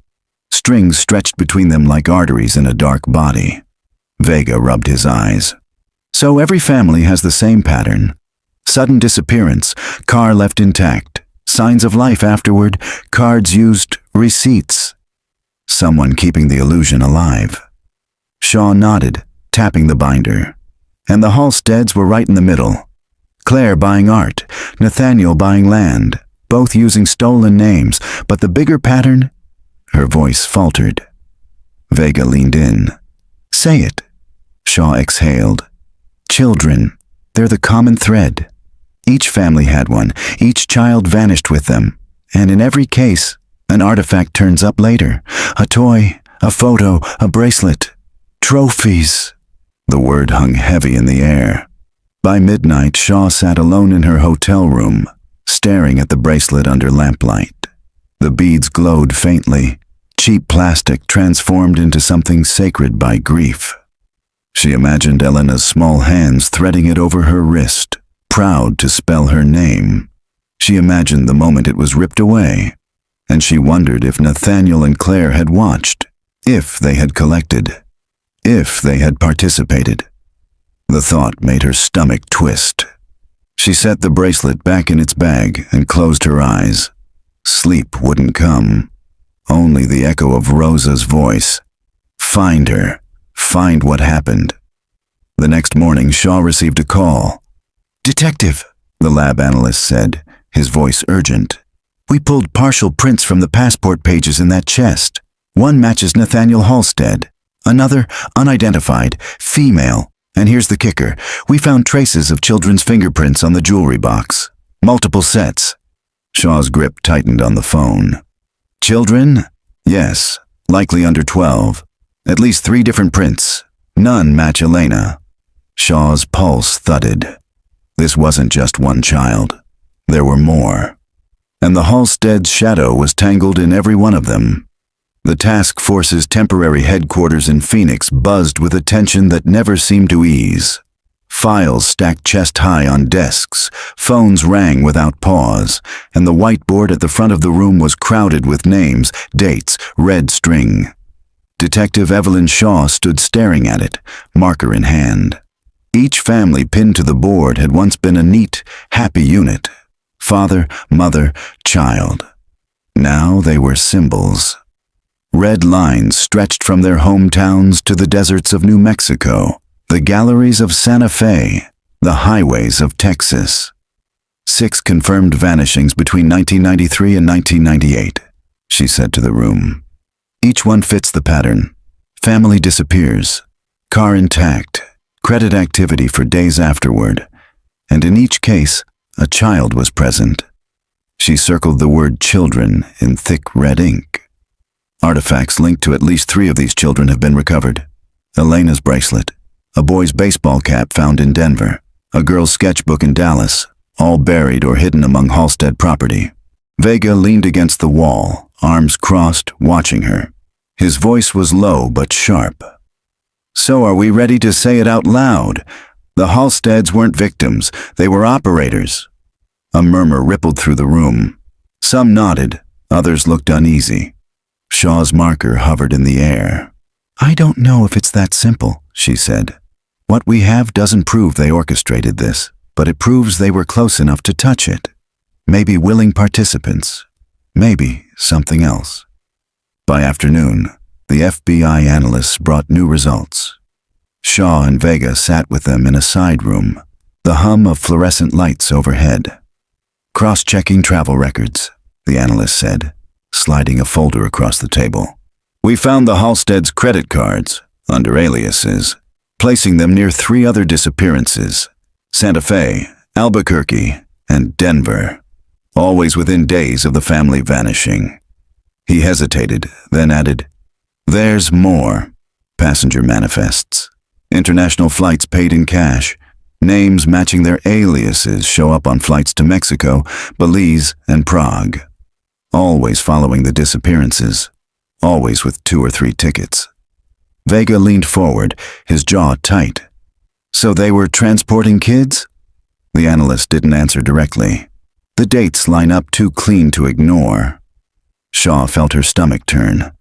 Strings stretched between them like arteries in a dark body. Vega rubbed his eyes. "So every family has the same pattern. Sudden disappearance, car left intact, signs of life afterward, cards used, receipts. Someone keeping the illusion alive." Shaw nodded, tapping the binder. "And the Halsteads were right in the middle. Claire buying art, Nathaniel buying land, both using stolen names, but the bigger pattern—" Her voice faltered. Vega leaned in. "Say it." Shaw exhaled. "Children. They're the common thread. Each family had one. Each child vanished with them. And in every case, an artifact turns up later. A toy, a photo, a bracelet. Trophies." The word hung heavy in the air. By midnight, Shaw sat alone in her hotel room, staring at the bracelet under lamplight. The beads glowed faintly, cheap plastic transformed into something sacred by grief. She imagined Elena's small hands threading it over her wrist, proud to spell her name. She imagined the moment it was ripped away, and she wondered if Nathaniel and Claire had watched, if they had collected, if they had participated. The thought made her stomach twist. She set the bracelet back in its bag and closed her eyes. Sleep wouldn't come. Only the echo of Rosa's voice. Find her. Find what happened. The next morning, Shaw received a call. "Detective," the lab analyst said, his voice urgent. "We pulled partial prints from the passport pages in that chest. One matches Nathaniel Halstead. Another, unidentified, female. And here's the kicker. We found traces of children's fingerprints on the jewelry box. Multiple sets." Shaw's grip tightened on the phone. "Children? Yes, likely under 12. At least 3 different prints. None match Elena." Shaw's pulse thudded. This wasn't just one child. There were more. And the Halstead's shadow was tangled in every one of them. The task force's temporary headquarters in Phoenix buzzed with a tension that never seemed to ease. Files stacked chest-high on desks, phones rang without pause, and the whiteboard at the front of the room was crowded with names, dates, red string. Detective Evelyn Shaw stood staring at it, marker in hand. Each family pinned to the board had once been a neat, happy unit. Father, mother, child. Now they were symbols. Red lines stretched from their hometowns to the deserts of New Mexico, the galleries of Santa Fe, the highways of Texas. 6 confirmed vanishings between 1993 and 1998, she said to the room. Each one fits the pattern. Family disappears. Car intact. Credit activity for days afterward. And in each case, a child was present. She circled the word children in thick red ink. Artifacts linked to at least 3 of these children have been recovered. Elena's bracelet, a boy's baseball cap found in Denver, a girl's sketchbook in Dallas, all buried or hidden among Halstead property. Vega leaned against the wall, arms crossed, watching her. His voice was low but sharp. "So are we ready to say it out loud? The Halsteads weren't victims, they were operators." A murmur rippled through the room. Some nodded, others looked uneasy. Shaw's marker hovered in the air. "I don't know if it's that simple," she said. "What we have doesn't prove they orchestrated this, but it proves they were close enough to touch it. Maybe willing participants. Maybe something else." By afternoon, the FBI analysts brought new results. Shaw and Vega sat with them in a side room, the hum of fluorescent lights overhead. "Cross-checking travel records," the analyst said, sliding a folder across the table. "We found the Halsteads' credit cards, under aliases, placing them near 3 other disappearances: Santa Fe, Albuquerque, and Denver, always within days of the family vanishing." He hesitated, then added, "There's more. Passenger manifests. International flights paid in cash. Names matching their aliases show up on flights to Mexico, Belize, and Prague. Always following the disappearances. Always with 2 or 3 tickets." Vega leaned forward, his jaw tight. "So they were transporting kids?" The analyst didn't answer directly. "The dates line up too clean to ignore." Shaw felt her stomach turn.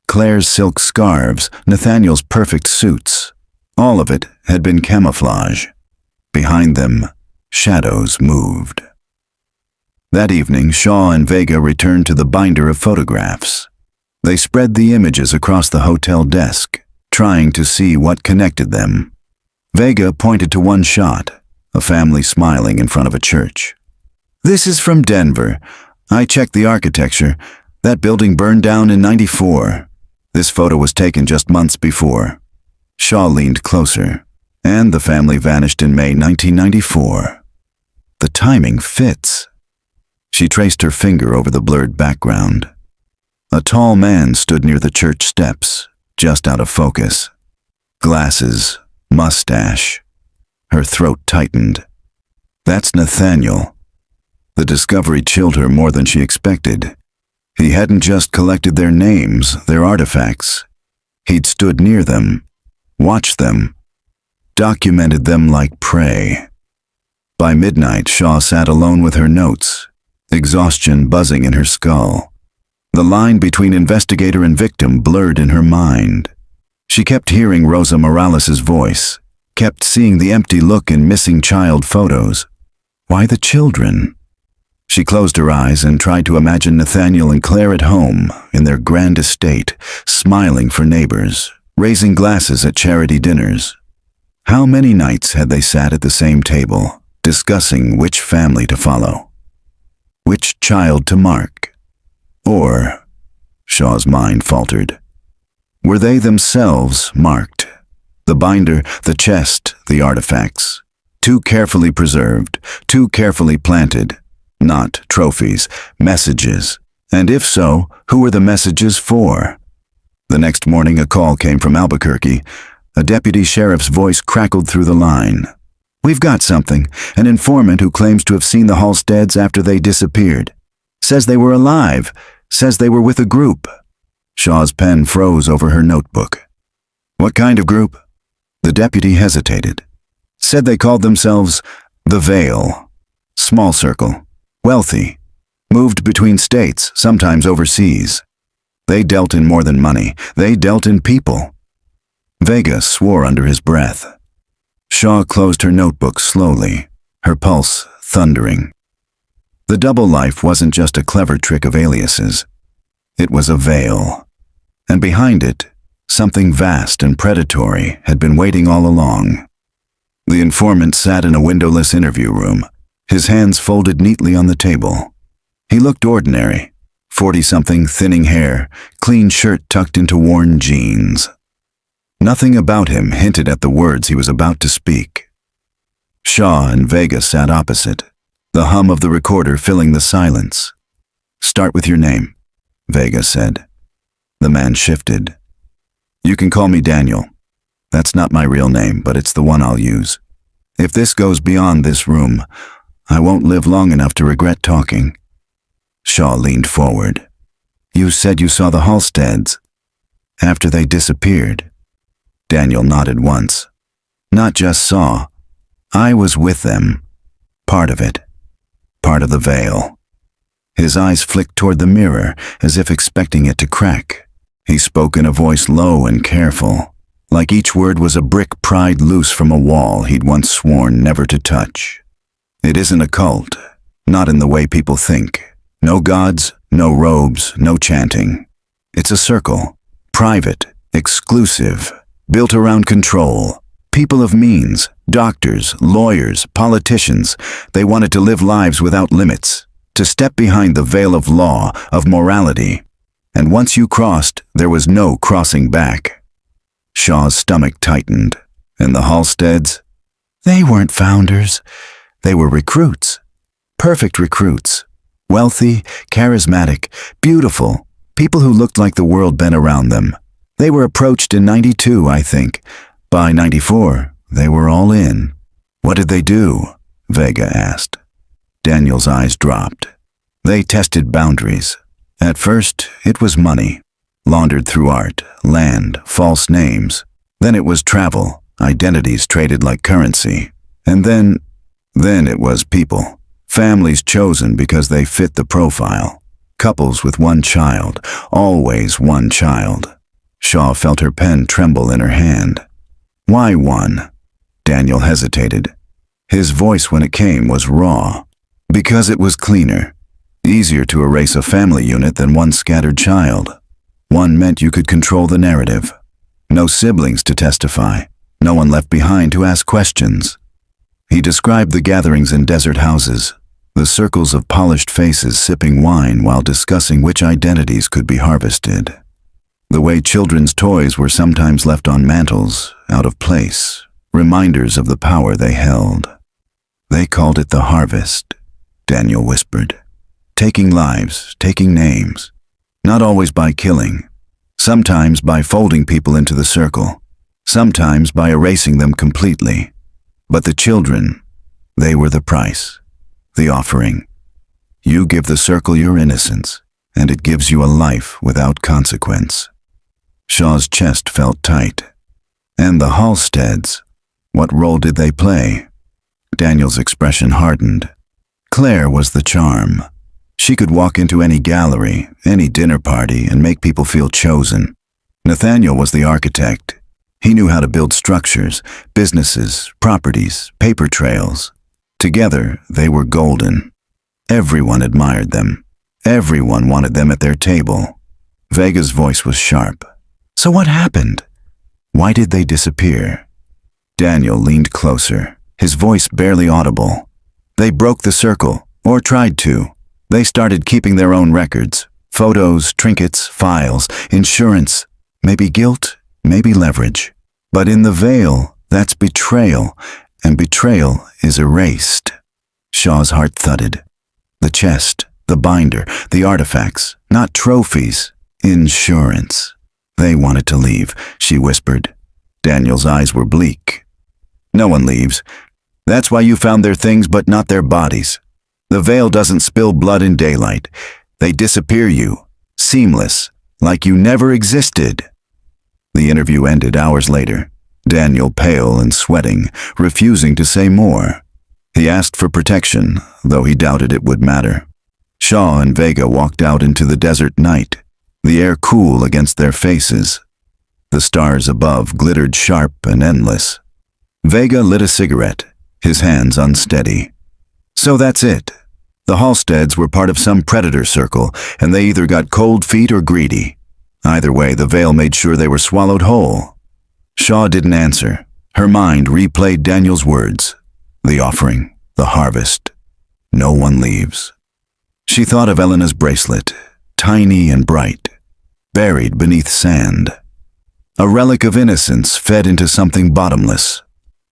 Claire's silk scarves, Nathaniel's perfect suits. All of it had been camouflage. Behind them, shadows moved. That evening, Shaw and Vega returned to the binder of photographs. They spread the images across the hotel desk, trying to see what connected them. Vega pointed to one shot, a family smiling in front of a church. "This is from Denver. I checked the architecture. That building burned down in '94. This photo was taken just months before." Shaw leaned closer, and the family vanished in May 1994. The timing fits. She traced her finger over the blurred background. A tall man stood near the church steps, just out of focus. Glasses, mustache. Her throat tightened. That's Nathaniel. The discovery chilled her more than she expected. He hadn't just collected their names, their artifacts. He'd stood near them, watched them, documented them like prey. By midnight, Shaw sat alone with her notes, exhaustion buzzing in her skull. The line between investigator and victim blurred in her mind. She kept hearing Rosa Morales' voice, kept seeing the empty look in missing child photos. Why the children? She closed her eyes and tried to imagine Nathaniel and Claire at home, in their grand estate, smiling for neighbors, raising glasses at charity dinners. How many nights had they sat at the same table, discussing which family to follow, which child to mark? Or, Shaw's mind faltered, were they themselves marked? The binder, the chest, the artifacts, too carefully preserved, too carefully planted. Not trophies, messages. And if so, who were the messages for? The next morning a call came from Albuquerque. A deputy sheriff's voice crackled through the line. "We've got something. An informant who claims to have seen the Halsteads after they disappeared. Says they were alive. Says they were with a group." Shaw's pen froze over her notebook. "What kind of group?" The deputy hesitated. "Said they called themselves the Veil. Small circle. Wealthy. Moved between states, sometimes overseas. They dealt in more than money. They dealt in people." Vega swore under his breath. Shaw closed her notebook slowly, her pulse thundering. The double life wasn't just a clever trick of aliases. It was a veil. And behind it, something vast and predatory had been waiting all along. The informant sat in a windowless interview room, his hands folded neatly on the table. He looked ordinary, 40-something, thinning hair, clean shirt tucked into worn jeans. Nothing about him hinted at the words he was about to speak. Shaw and Vega sat opposite, the hum of the recorder filling the silence. "Start with your name," Vega said. The man shifted. "You can call me Daniel. That's not my real name, but it's the one I'll use. If this goes beyond this room, I won't live long enough to regret talking." Shaw leaned forward. "You said you saw the Halsteads after they disappeared." Daniel nodded once. "Not just saw. I was with them. Part of it. Part of the veil." His eyes flicked toward the mirror, as if expecting it to crack. He spoke in a voice low and careful, like each word was a brick pried loose from a wall he'd once sworn never to touch. "It isn't a cult, not in the way people think. No gods, no robes, no chanting. It's a circle, private, exclusive, built around control. People of means, doctors, lawyers, politicians, they wanted to live lives without limits, to step behind the veil of law, of morality. And once you crossed, there was no crossing back." Shaw's stomach tightened. "And the Halsteads?" "They weren't founders. They were recruits. Perfect recruits. Wealthy, charismatic, beautiful, people who looked like the world bent around them. They were approached in '92, I think. By '94, they were all in." "What did they do?" Vega asked. Daniel's eyes dropped. "They tested boundaries. At first, it was money, laundered through art, land, false names. Then it was travel, identities traded like currency. And then it was people. Families chosen because they fit the profile. Couples with one child, always one child." Shaw felt her pen tremble in her hand. "Why one?" Daniel hesitated. His voice when it came was raw. "Because it was cleaner. Easier to erase a family unit than one scattered child. One meant you could control the narrative. No siblings to testify. No one left behind to ask questions." He described the gatherings in desert houses, the circles of polished faces sipping wine while discussing which identities could be harvested. The way children's toys were sometimes left on mantels, out of place, reminders of the power they held. "They called it the harvest," Daniel whispered. "Taking lives, taking names. Not always by killing. Sometimes by folding people into the circle. Sometimes by erasing them completely. But the children, they were the price, the offering. You give the circle your innocence, and it gives you a life without consequence." Shaw's chest felt tight. "And the Halsteads, what role did they play?" Daniel's expression hardened. "Claire was the charm. She could walk into any gallery, any dinner party, and make people feel chosen. Nathaniel was the architect. He knew how to build structures, businesses, properties, paper trails. Together, they were golden. Everyone admired them. Everyone wanted them at their table." Vega's voice was sharp. "So what happened? Why did they disappear?" Daniel leaned closer, his voice barely audible. "They broke the circle, or tried to. They started keeping their own records. Photos, trinkets, files, insurance, maybe guilt, maybe leverage. But in the veil, that's betrayal, and betrayal is erased." Shaw's heart thudded. "The chest, the binder, the artifacts, not trophies, insurance." "They wanted to leave," she whispered. Daniel's eyes were bleak. "No one leaves. That's why you found their things but not their bodies. The veil doesn't spill blood in daylight. They disappear you, seamless, like you never existed." The interview ended hours later, Daniel pale and sweating, refusing to say more. He asked for protection, though he doubted it would matter. Shaw and Vega walked out into the desert night, the air cool against their faces. The stars above glittered sharp and endless. Vega lit a cigarette, his hands unsteady. "So that's it. The Halsteads were part of some predator circle, and they either got cold feet or greedy. Either way, the veil made sure they were swallowed whole." Shaw didn't answer. Her mind replayed Daniel's words. The offering, the harvest. No one leaves. She thought of Elena's bracelet, tiny and bright, buried beneath sand. A relic of innocence fed into something bottomless.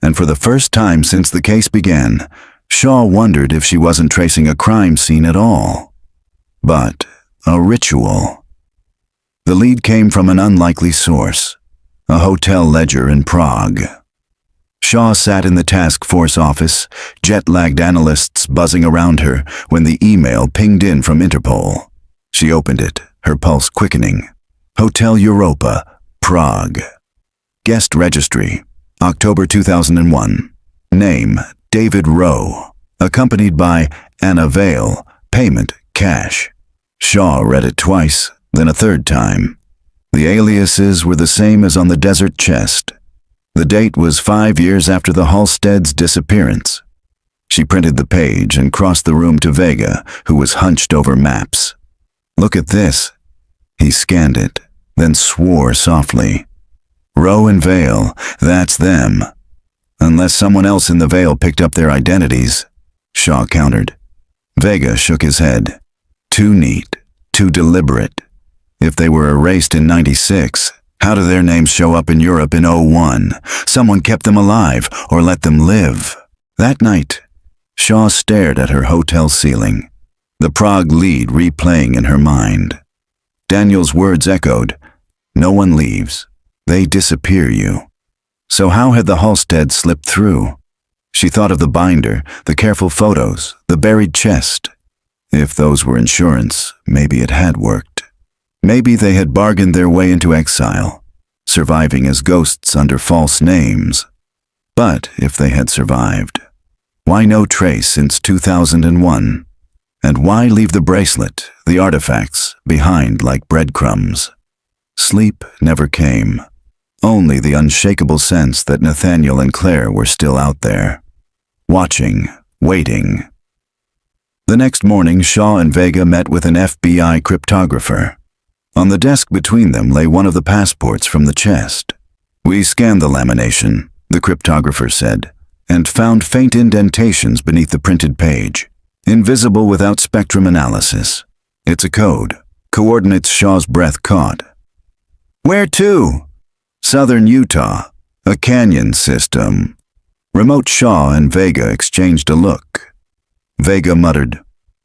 And for the first time since the case began, Shaw wondered if she wasn't tracing a crime scene at all. But a ritual. The lead came from an unlikely source, a hotel ledger in Prague. Shaw sat in the task force office, jet-lagged analysts buzzing around her, when the email pinged in from Interpol. She opened it, her pulse quickening. Hotel Europa, Prague. Guest registry, October 2001. Name, David Rowe. Accompanied by Anna Vale. Payment, cash. Shaw read it twice, then a third time. The aliases were the same as on the desert chest. The date was 5 years after the Halstead's disappearance. She printed the page and crossed the room to Vega, who was hunched over maps. "Look at this." He scanned it, then swore softly. "Rowe and Vale, that's them. Unless someone else in the Vale picked up their identities," Shaw countered. Vega shook his head. "Too neat, too deliberate. If they were erased in '96, how do their names show up in Europe in '01? Someone kept them alive or let them live." That night, Shaw stared at her hotel ceiling, the Prague lead replaying in her mind. Daniel's words echoed, "No one leaves. They disappear you." So how had the Halstead slipped through? She thought of the binder, the careful photos, the buried chest. If those were insurance, maybe it had worked. Maybe they had bargained their way into exile, surviving as ghosts under false names. But if they had survived, why no trace since 2001? And why leave the bracelet, the artifacts, behind like breadcrumbs? Sleep never came. Only the unshakable sense that Nathaniel and Claire were still out there. Watching, waiting. The next morning, Shaw and Vega met with an FBI cryptographer. On the desk between them lay one of the passports from the chest. "We scanned the lamination," the cryptographer said, "and found faint indentations beneath the printed page, invisible without spectrum analysis. It's a code, coordinates Shaw's breath caught." "Where to?" "Southern Utah, a canyon system." Remote Shaw and Vega exchanged a look. Vega muttered,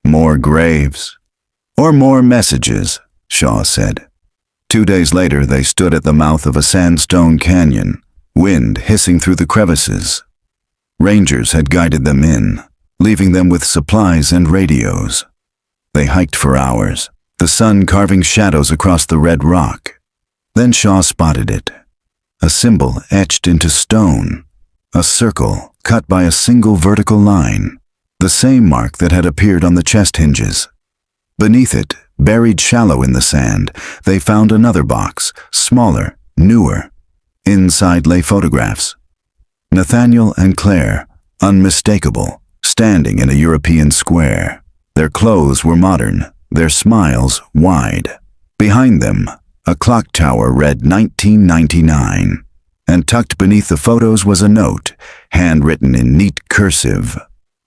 "More graves." "Or more messages," Shaw said. 2 days later, they stood at the mouth of a sandstone canyon, wind hissing through the crevices. Rangers had guided them in, leaving them with supplies and radios. They hiked for hours, the sun carving shadows across the red rock. Then Shaw spotted it. A symbol etched into stone. A circle cut by a single vertical line. The same mark that had appeared on the chest hinges. Beneath it, buried shallow in the sand, they found another box, smaller, newer. Inside lay photographs. Nathaniel and Claire, unmistakable, standing in a European square. Their clothes were modern, their smiles wide. Behind them, a clock tower read 1999, and tucked beneath the photos was a note, handwritten in neat cursive.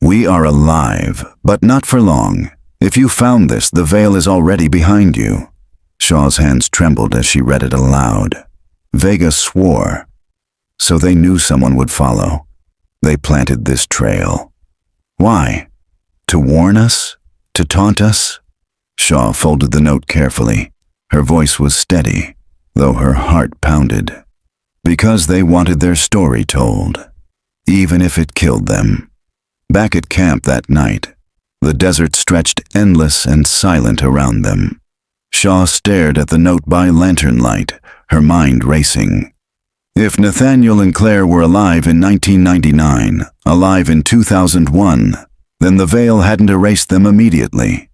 "We are alive, but not for long. If you found this, the veil is already behind you." Shaw's hands trembled as she read it aloud. Vega swore. So they knew someone would follow. They planted this trail. Why? To warn us? To taunt us? Shaw folded the note carefully. Her voice was steady, though her heart pounded. Because they wanted their story told, even if it killed them. Back at camp that night, the desert stretched endless and silent around them. Shaw stared at the note by lantern light, her mind racing. If Nathaniel and Claire were alive in 1999, alive in 2001, then the veil hadn't erased them immediately.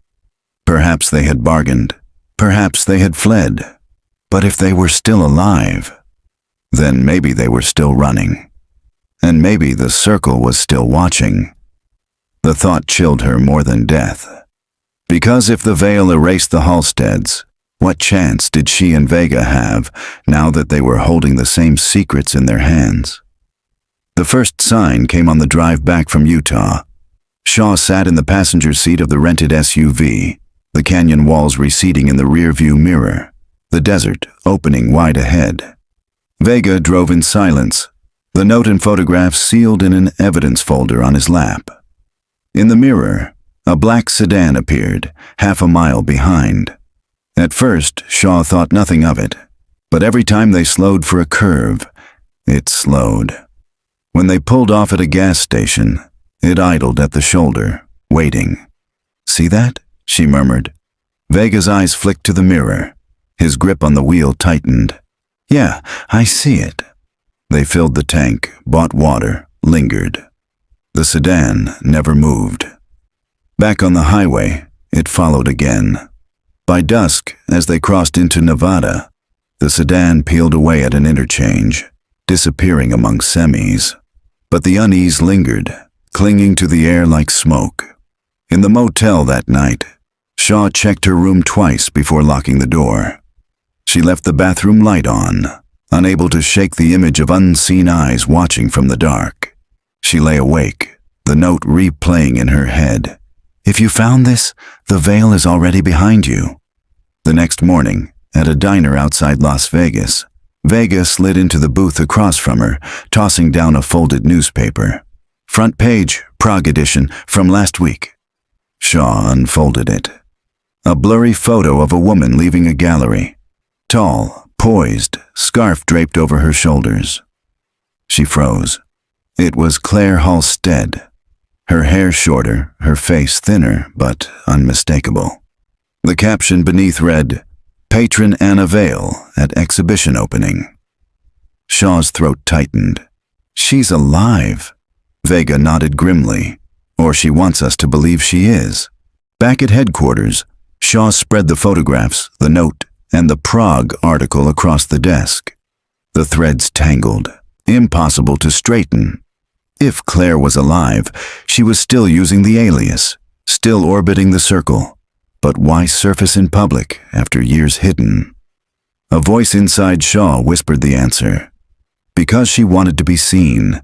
Perhaps they had bargained. Perhaps they had fled. But if they were still alive, then maybe they were still running. And maybe the circle was still watching. The thought chilled her more than death. Because if the veil erased the Halsteads, what chance did she and Vega have now that they were holding the same secrets in their hands? The first sign came on the drive back from Utah. Shaw sat in the passenger seat of the rented SUV, the canyon walls receding in the rearview mirror, the desert opening wide ahead. Vega drove in silence, the note and photographs sealed in an evidence folder on his lap. In the mirror, a black sedan appeared, half a mile behind. At first, Shaw thought nothing of it, but every time they slowed for a curve, it slowed. When they pulled off at a gas station, it idled at the shoulder, waiting. "See that?" she murmured. Vega's eyes flicked to the mirror. His grip on the wheel tightened. "Yeah, I see it." They filled the tank, bought water, lingered. The sedan never moved. Back on the highway, it followed again. By dusk, as they crossed into Nevada, the sedan peeled away at an interchange, disappearing among semis. But the unease lingered, clinging to the air like smoke. In the motel that night, Shaw checked her room twice before locking the door. She left the bathroom light on, unable to shake the image of unseen eyes watching from the dark. She lay awake, the note replaying in her head. "If you found this, the veil is already behind you." The next morning, at a diner outside Las Vegas, Vega slid into the booth across from her, tossing down a folded newspaper. "Front page, Prague edition, from last week." Shaw unfolded it. A blurry photo of a woman leaving a gallery. Tall, poised, scarf draped over her shoulders. She froze. It was Claire Halstead. Her hair shorter, her face thinner, but unmistakable. The caption beneath read, "Patron Anna Vale at exhibition opening." Shaw's throat tightened. "She's alive." Vega nodded grimly. "Or she wants us to believe she is." Back at headquarters, Shaw spread the photographs, the note, and the Prague article across the desk. The threads tangled, impossible to straighten. If Claire was alive, she was still using the alias, still orbiting the circle. But why surface in public after years hidden? A voice inside Shaw whispered the answer. Because she wanted to be seen,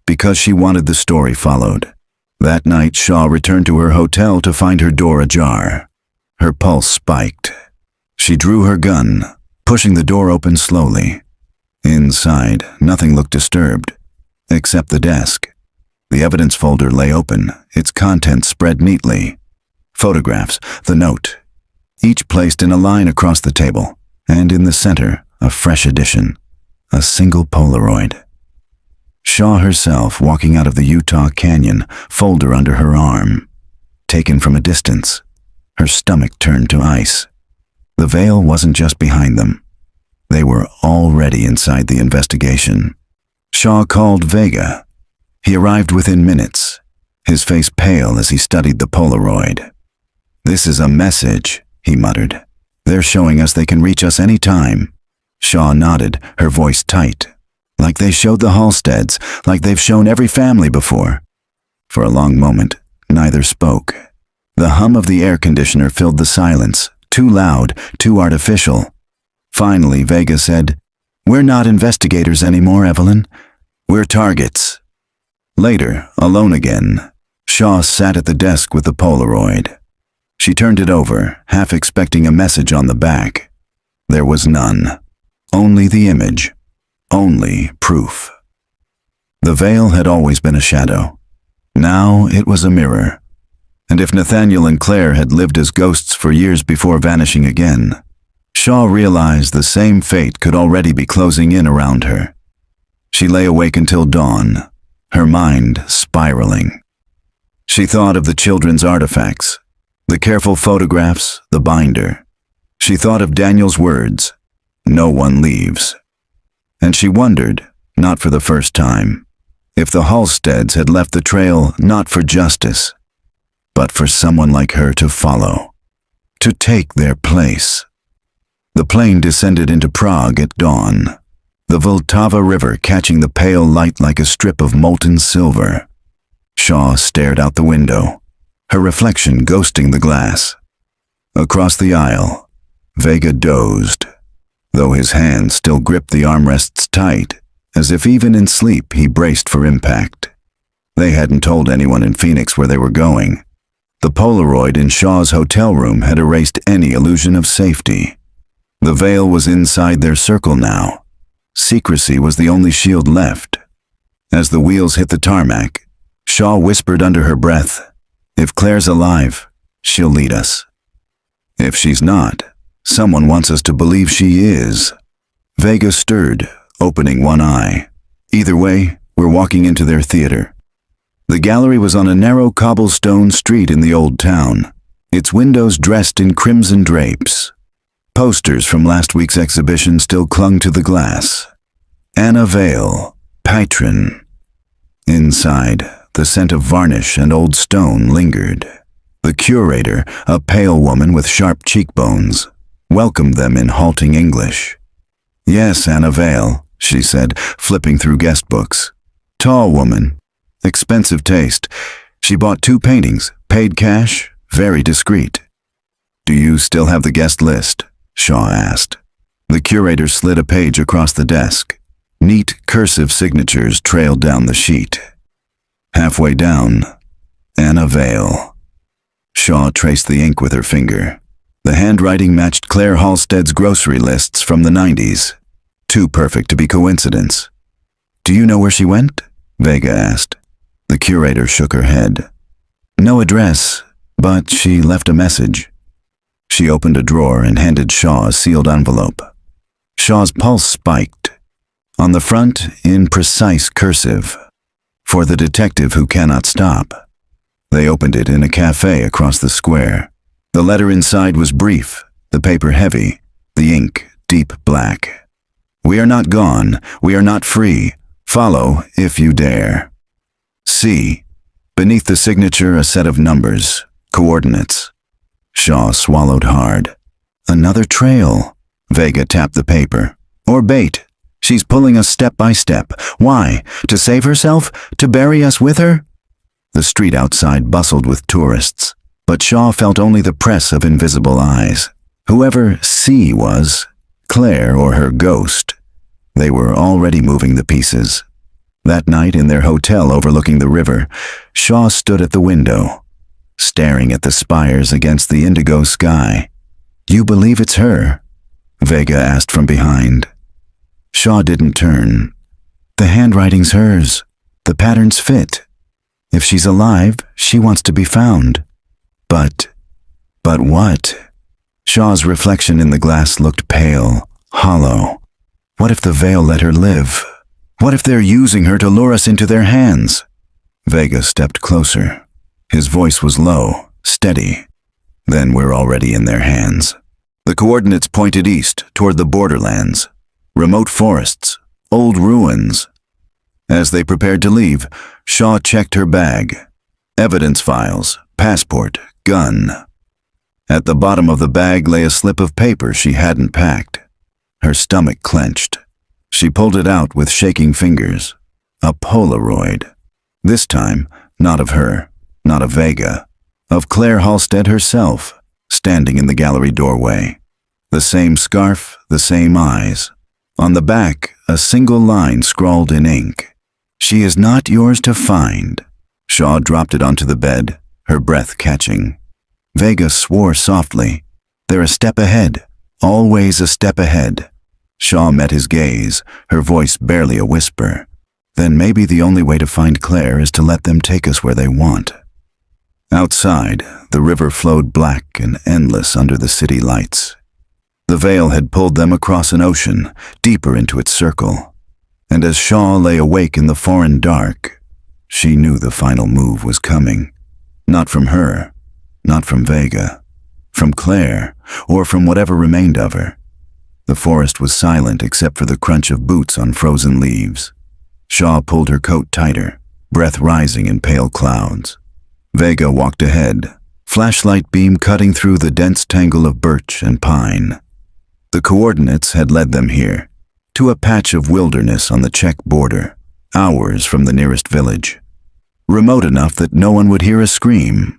because she wanted the story followed. That night, Shaw returned to her hotel to find her door ajar. Her pulse spiked. She drew her gun, pushing the door open slowly. Inside, nothing looked disturbed, except the desk. The evidence folder lay open, its contents spread neatly. Photographs, the note, each placed in a line across the table, and in the center, a fresh edition, a single Polaroid. Shaw herself walking out of the Utah Canyon, folder under her arm. Taken from a distance, her stomach turned to ice. The veil wasn't just behind them. They were already inside the investigation. Shaw called Vega. He arrived within minutes, his face pale as he studied the Polaroid. "This is a message," he muttered. "They're showing us they can reach us any time." Shaw nodded, her voice tight. "Like they showed the Halsteads, like they've shown every family before." For a long moment, neither spoke. The hum of the air conditioner filled the silence, too loud, too artificial. Finally, Vega said, "We're not investigators anymore, Evelyn. We're targets." Later, alone again, Shaw sat at the desk with the Polaroid. She turned it over, half expecting a message on the back. There was none. Only the image. Only proof. The veil had always been a shadow. Now it was a mirror. And if Nathaniel and Claire had lived as ghosts for years before vanishing again, Shaw realized the same fate could already be closing in around her. She lay awake until dawn, her mind spiraling. She thought of the children's artifacts, the careful photographs, the binder. She thought of Daniel's words, "No one leaves." And she wondered, not for the first time, if the Halsteads had left the trail not for justice, but for someone like her to follow, to take their place. The plane descended into Prague at dawn, the Vltava River catching the pale light like a strip of molten silver. Shaw stared out the window, her reflection ghosting the glass. Across the aisle, Vega dozed, though his hands still gripped the armrests tight, as if even in sleep he braced for impact. They hadn't told anyone in Phoenix where they were going. The Polaroid in Shaw's hotel room had erased any illusion of safety. The veil was inside their circle now. Secrecy was the only shield left. As the wheels hit the tarmac, Shaw whispered under her breath, If Claire's alive, she'll lead us. If she's not, someone wants us to believe she is. Vega stirred, opening one eye. Either way, we're walking into their theater. The gallery was on a narrow cobblestone street in the old town, its windows dressed in crimson drapes. Posters from last week's exhibition still clung to the glass. Anna Vale, patron. Inside, the scent of varnish and old stone lingered. The curator, a pale woman with sharp cheekbones, welcomed them in halting English. "Yes, Anna Vale," she said, flipping through guest books. "Tall woman. Expensive taste. She bought 2 paintings, paid cash, very discreet." "Do you still have the guest list?" Shaw asked. The curator slid a page across the desk. Neat, cursive signatures trailed down the sheet. Halfway down, Anna Vale. Shaw traced the ink with her finger. The handwriting matched Claire Halstead's grocery lists from the 90s. Too perfect to be coincidence. "Do you know where she went?" Vega asked. The curator shook her head. "No address, but she left a message." She opened a drawer and handed Shaw a sealed envelope. Shaw's pulse spiked. On the front, in precise cursive, "For the detective who cannot stop." They opened it in a cafe across the square. The letter inside was brief, the paper heavy, the ink deep black. "We are not gone. We are not free. Follow if you dare." "See." Beneath the signature, a set of numbers, coordinates. Shaw swallowed hard. "Another trail." Vega tapped the paper. "Or bait. She's pulling us step by step. Why? To save herself? To bury us with her?" The street outside bustled with tourists, but Shaw felt only the press of invisible eyes. Whoever C was, Claire or her ghost, they were already moving the pieces. That night in their hotel overlooking the river, Shaw stood at the window, staring at the spires against the indigo sky. "You believe it's her?" Vega asked from behind. Shaw didn't turn. "The handwriting's hers. The patterns fit. If she's alive, she wants to be found." But what? Shaw's reflection in the glass looked pale, hollow. What if the Veil let her live? What if they're using her to lure us into their hands? Vega stepped closer. His voice was low, steady. "Then we're already in their hands." The coordinates pointed east, toward the borderlands. Remote forests, old ruins. As they prepared to leave, Shaw checked her bag. Evidence files, passport, gun. At the bottom of the bag lay a slip of paper she hadn't packed. Her stomach clenched. She pulled it out with shaking fingers. A Polaroid. This time, not of her, not of Vega. Of Claire Halstead herself, standing in the gallery doorway. The same scarf, the same eyes. On the back, a single line scrawled in ink. "She is not yours to find." Shaw dropped it onto the bed, her breath catching. Vega swore softly. "They're a step ahead, always a step ahead." Shaw met his gaze, her voice barely a whisper. "Then maybe the only way to find Claire is to let them take us where they want." Outside, the river flowed black and endless under the city lights. The veil had pulled them across an ocean, deeper into its circle. And as Shaw lay awake in the foreign dark, she knew the final move was coming. Not from her, not from Vega, from Claire, or from whatever remained of her. The forest was silent except for the crunch of boots on frozen leaves. Shaw pulled her coat tighter, breath rising in pale clouds. Vega walked ahead, flashlight beam cutting through the dense tangle of birch and pine. The coordinates had led them here, to a patch of wilderness on the Czech border, hours from the nearest village. Remote enough that no one would hear a scream.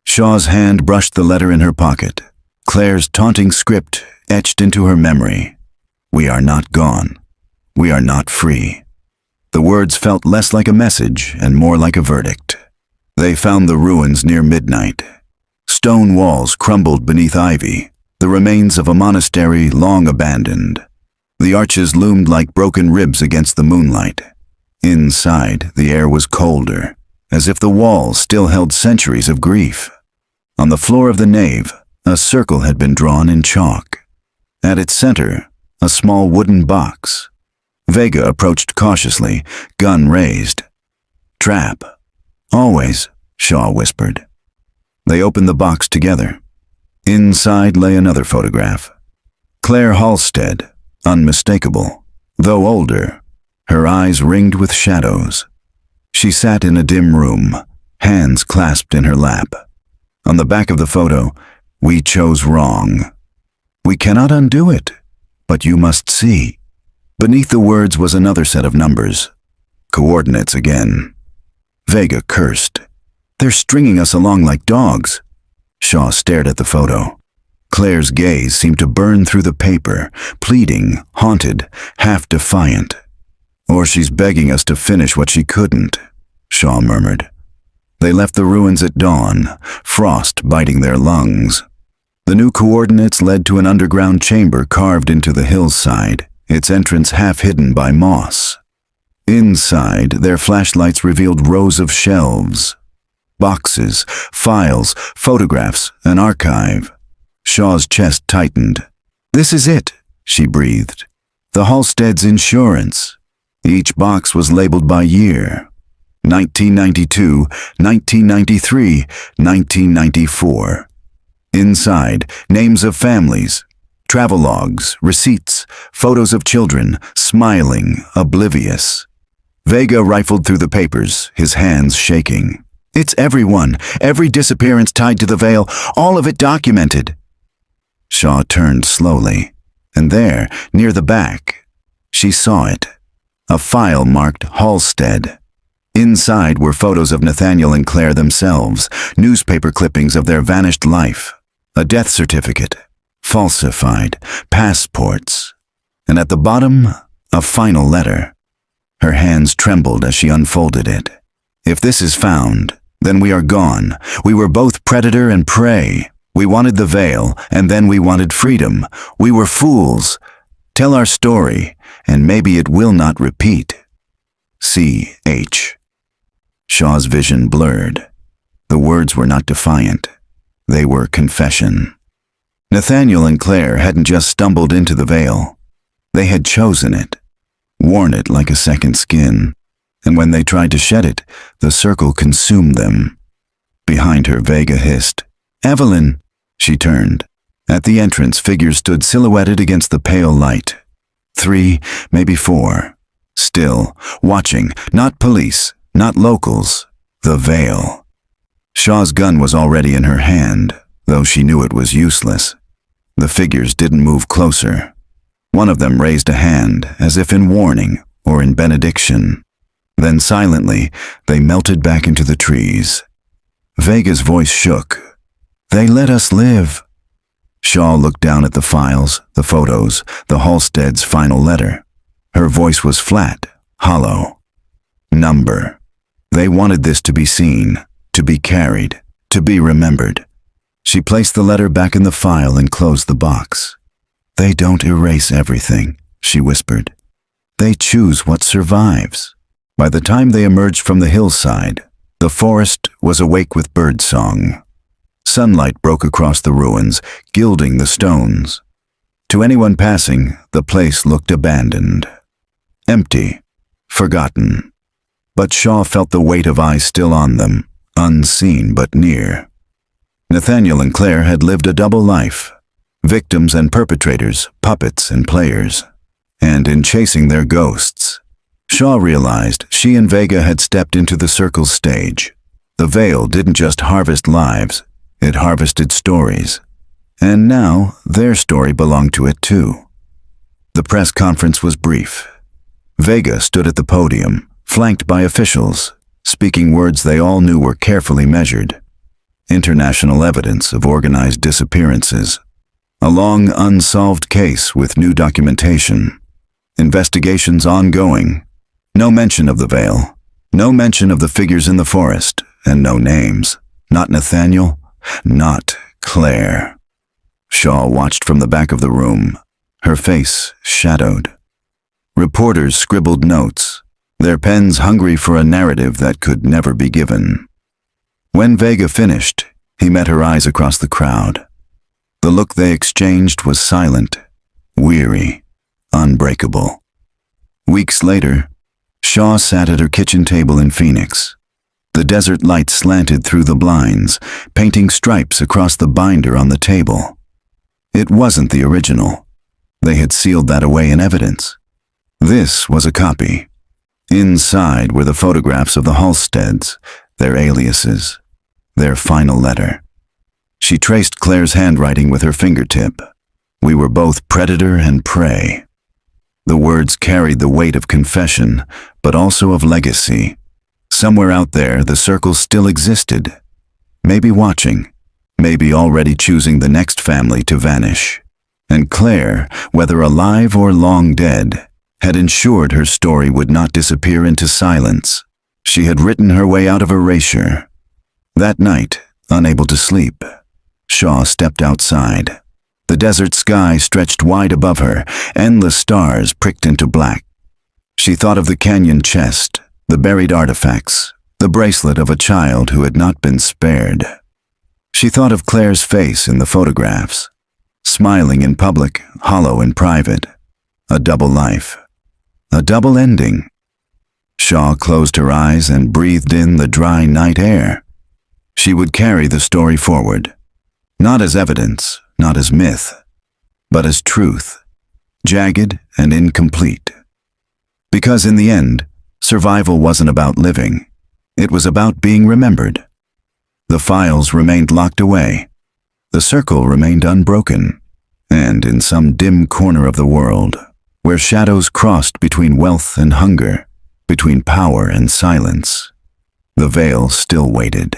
Shaw's hand brushed the letter in her pocket, Claire's taunting script etched into her memory. "We are not gone. We are not free." The words felt less like a message and more like a verdict. They found the ruins near midnight. Stone walls crumbled beneath ivy, the remains of a monastery long abandoned. The arches loomed like broken ribs against the moonlight. Inside, the air was colder, as if the walls still held centuries of grief. On the floor of the nave, a circle had been drawn in chalk. At its center, a small wooden box. Vega approached cautiously, gun raised. "Trap. Always," Shaw whispered. They opened the box together. Inside lay another photograph. Claire Halstead, unmistakable, though older, her eyes ringed with shadows. She sat in a dim room, hands clasped in her lap. On the back of the photo, "We chose wrong. We cannot undo it, but you must see." Beneath the words was another set of numbers. Coordinates again. Vega cursed. "They're stringing us along like dogs." Shaw stared at the photo. Claire's gaze seemed to burn through the paper, pleading, haunted, half defiant. "Or she's begging us to finish what she couldn't," Shaw murmured. They left the ruins at dawn, frost biting their lungs. The new coordinates led to an underground chamber carved into the hillside, its entrance half hidden by moss. Inside, their flashlights revealed rows of shelves. Boxes, files, photographs, an archive. Shaw's chest tightened. "This is it," she breathed. "The Halstead's insurance." Each box was labeled by year. 1992, 1993, 1994. Inside, names of families, travelogues, receipts, photos of children, smiling, oblivious. Vega rifled through the papers, his hands shaking. "It's everyone, every disappearance tied to the veil, all of it documented." Shaw turned slowly, and there, near the back, she saw it. A file marked Halstead. Inside were photos of Nathaniel and Claire themselves, newspaper clippings of their vanished life, a death certificate, falsified, passports, and at the bottom, a final letter. Her hands trembled as she unfolded it. "If this is found, then we are gone. We were both predator and prey. We wanted the veil, and then we wanted freedom. We were fools. Tell our story, and maybe it will not repeat. C.H." Shaw's vision blurred. The words were not defiant. They were confession. Nathaniel and Claire hadn't just stumbled into the veil. They had chosen it, worn it like a second skin, and when they tried to shed it, the circle consumed them. Behind her, Vega hissed, "Evelyn!" She turned. At the entrance, figures stood silhouetted against the pale light. 3, maybe 4. Still, watching, not police, not locals, the veil. Shaw's gun was already in her hand, though she knew it was useless. The figures didn't move closer. One of them raised a hand, as if in warning or in benediction. Then silently, they melted back into the trees. Vega's voice shook. "They let us live." Shaw looked down at the files, the photos, the Halstead's final letter. Her voice was flat, hollow. Number. They wanted this to be seen, to be carried, to be remembered. She placed the letter back in the file and closed the box. "They don't erase everything," she whispered. "They choose what survives." By the time they emerged from the hillside, the forest was awake with birdsong. Sunlight broke across the ruins, gilding the stones. To anyone passing, the place looked abandoned. Empty, forgotten. But Shaw felt the weight of eyes still on them, unseen but near. Nathaniel and Claire had lived a double life, victims and perpetrators, puppets and players. And in chasing their ghosts, Shaw realized she and Vega had stepped into the circle's stage. The veil didn't just harvest lives, it harvested stories. And now, their story belonged to it too. The press conference was brief. Vega stood at the podium, flanked by officials, speaking words they all knew were carefully measured. International evidence of organized disappearances. A long, unsolved case with new documentation. Investigations ongoing. No mention of the veil. No mention of the figures in the forest, and no names. Not Nathaniel, not Claire. Shaw watched from the back of the room, her face shadowed. Reporters scribbled notes. their pens hungry for a narrative that could never be given. When Vega finished, he met her eyes across the crowd. The look they exchanged was silent, weary, unbreakable. Weeks later, Shaw sat at her kitchen table in Phoenix. The desert light slanted through the blinds, painting stripes across the binder on the table. It wasn't the original. They had sealed that away in evidence. This was a copy. Inside were the photographs of the Halsteads, their aliases, their final letter. She traced Claire's handwriting with her fingertip. We were both predator and prey. The words carried the weight of confession, but also of legacy. Somewhere out there, the circle still existed. Maybe watching, maybe already choosing the next family to vanish. And Claire, whether alive or long dead, had ensured her story would not disappear into silence. She had written her way out of erasure. That night, unable to sleep, Shaw stepped outside. The desert sky stretched wide above her, endless stars pricked into black. She thought of the canyon chest, the buried artifacts, the bracelet of a child who had not been spared. She thought of Claire's face in the photographs, smiling in public, hollow in private. A double life. A double ending. Shaw closed her eyes and breathed in the dry night air. She would carry the story forward, not as evidence, not as myth, but as truth, jagged and incomplete. Because in the end, survival wasn't about living. It was about being remembered. The files remained locked away. The circle remained unbroken. And in some dim corner of the world, where shadows crossed between wealth and hunger, between power and silence, the veil still waited.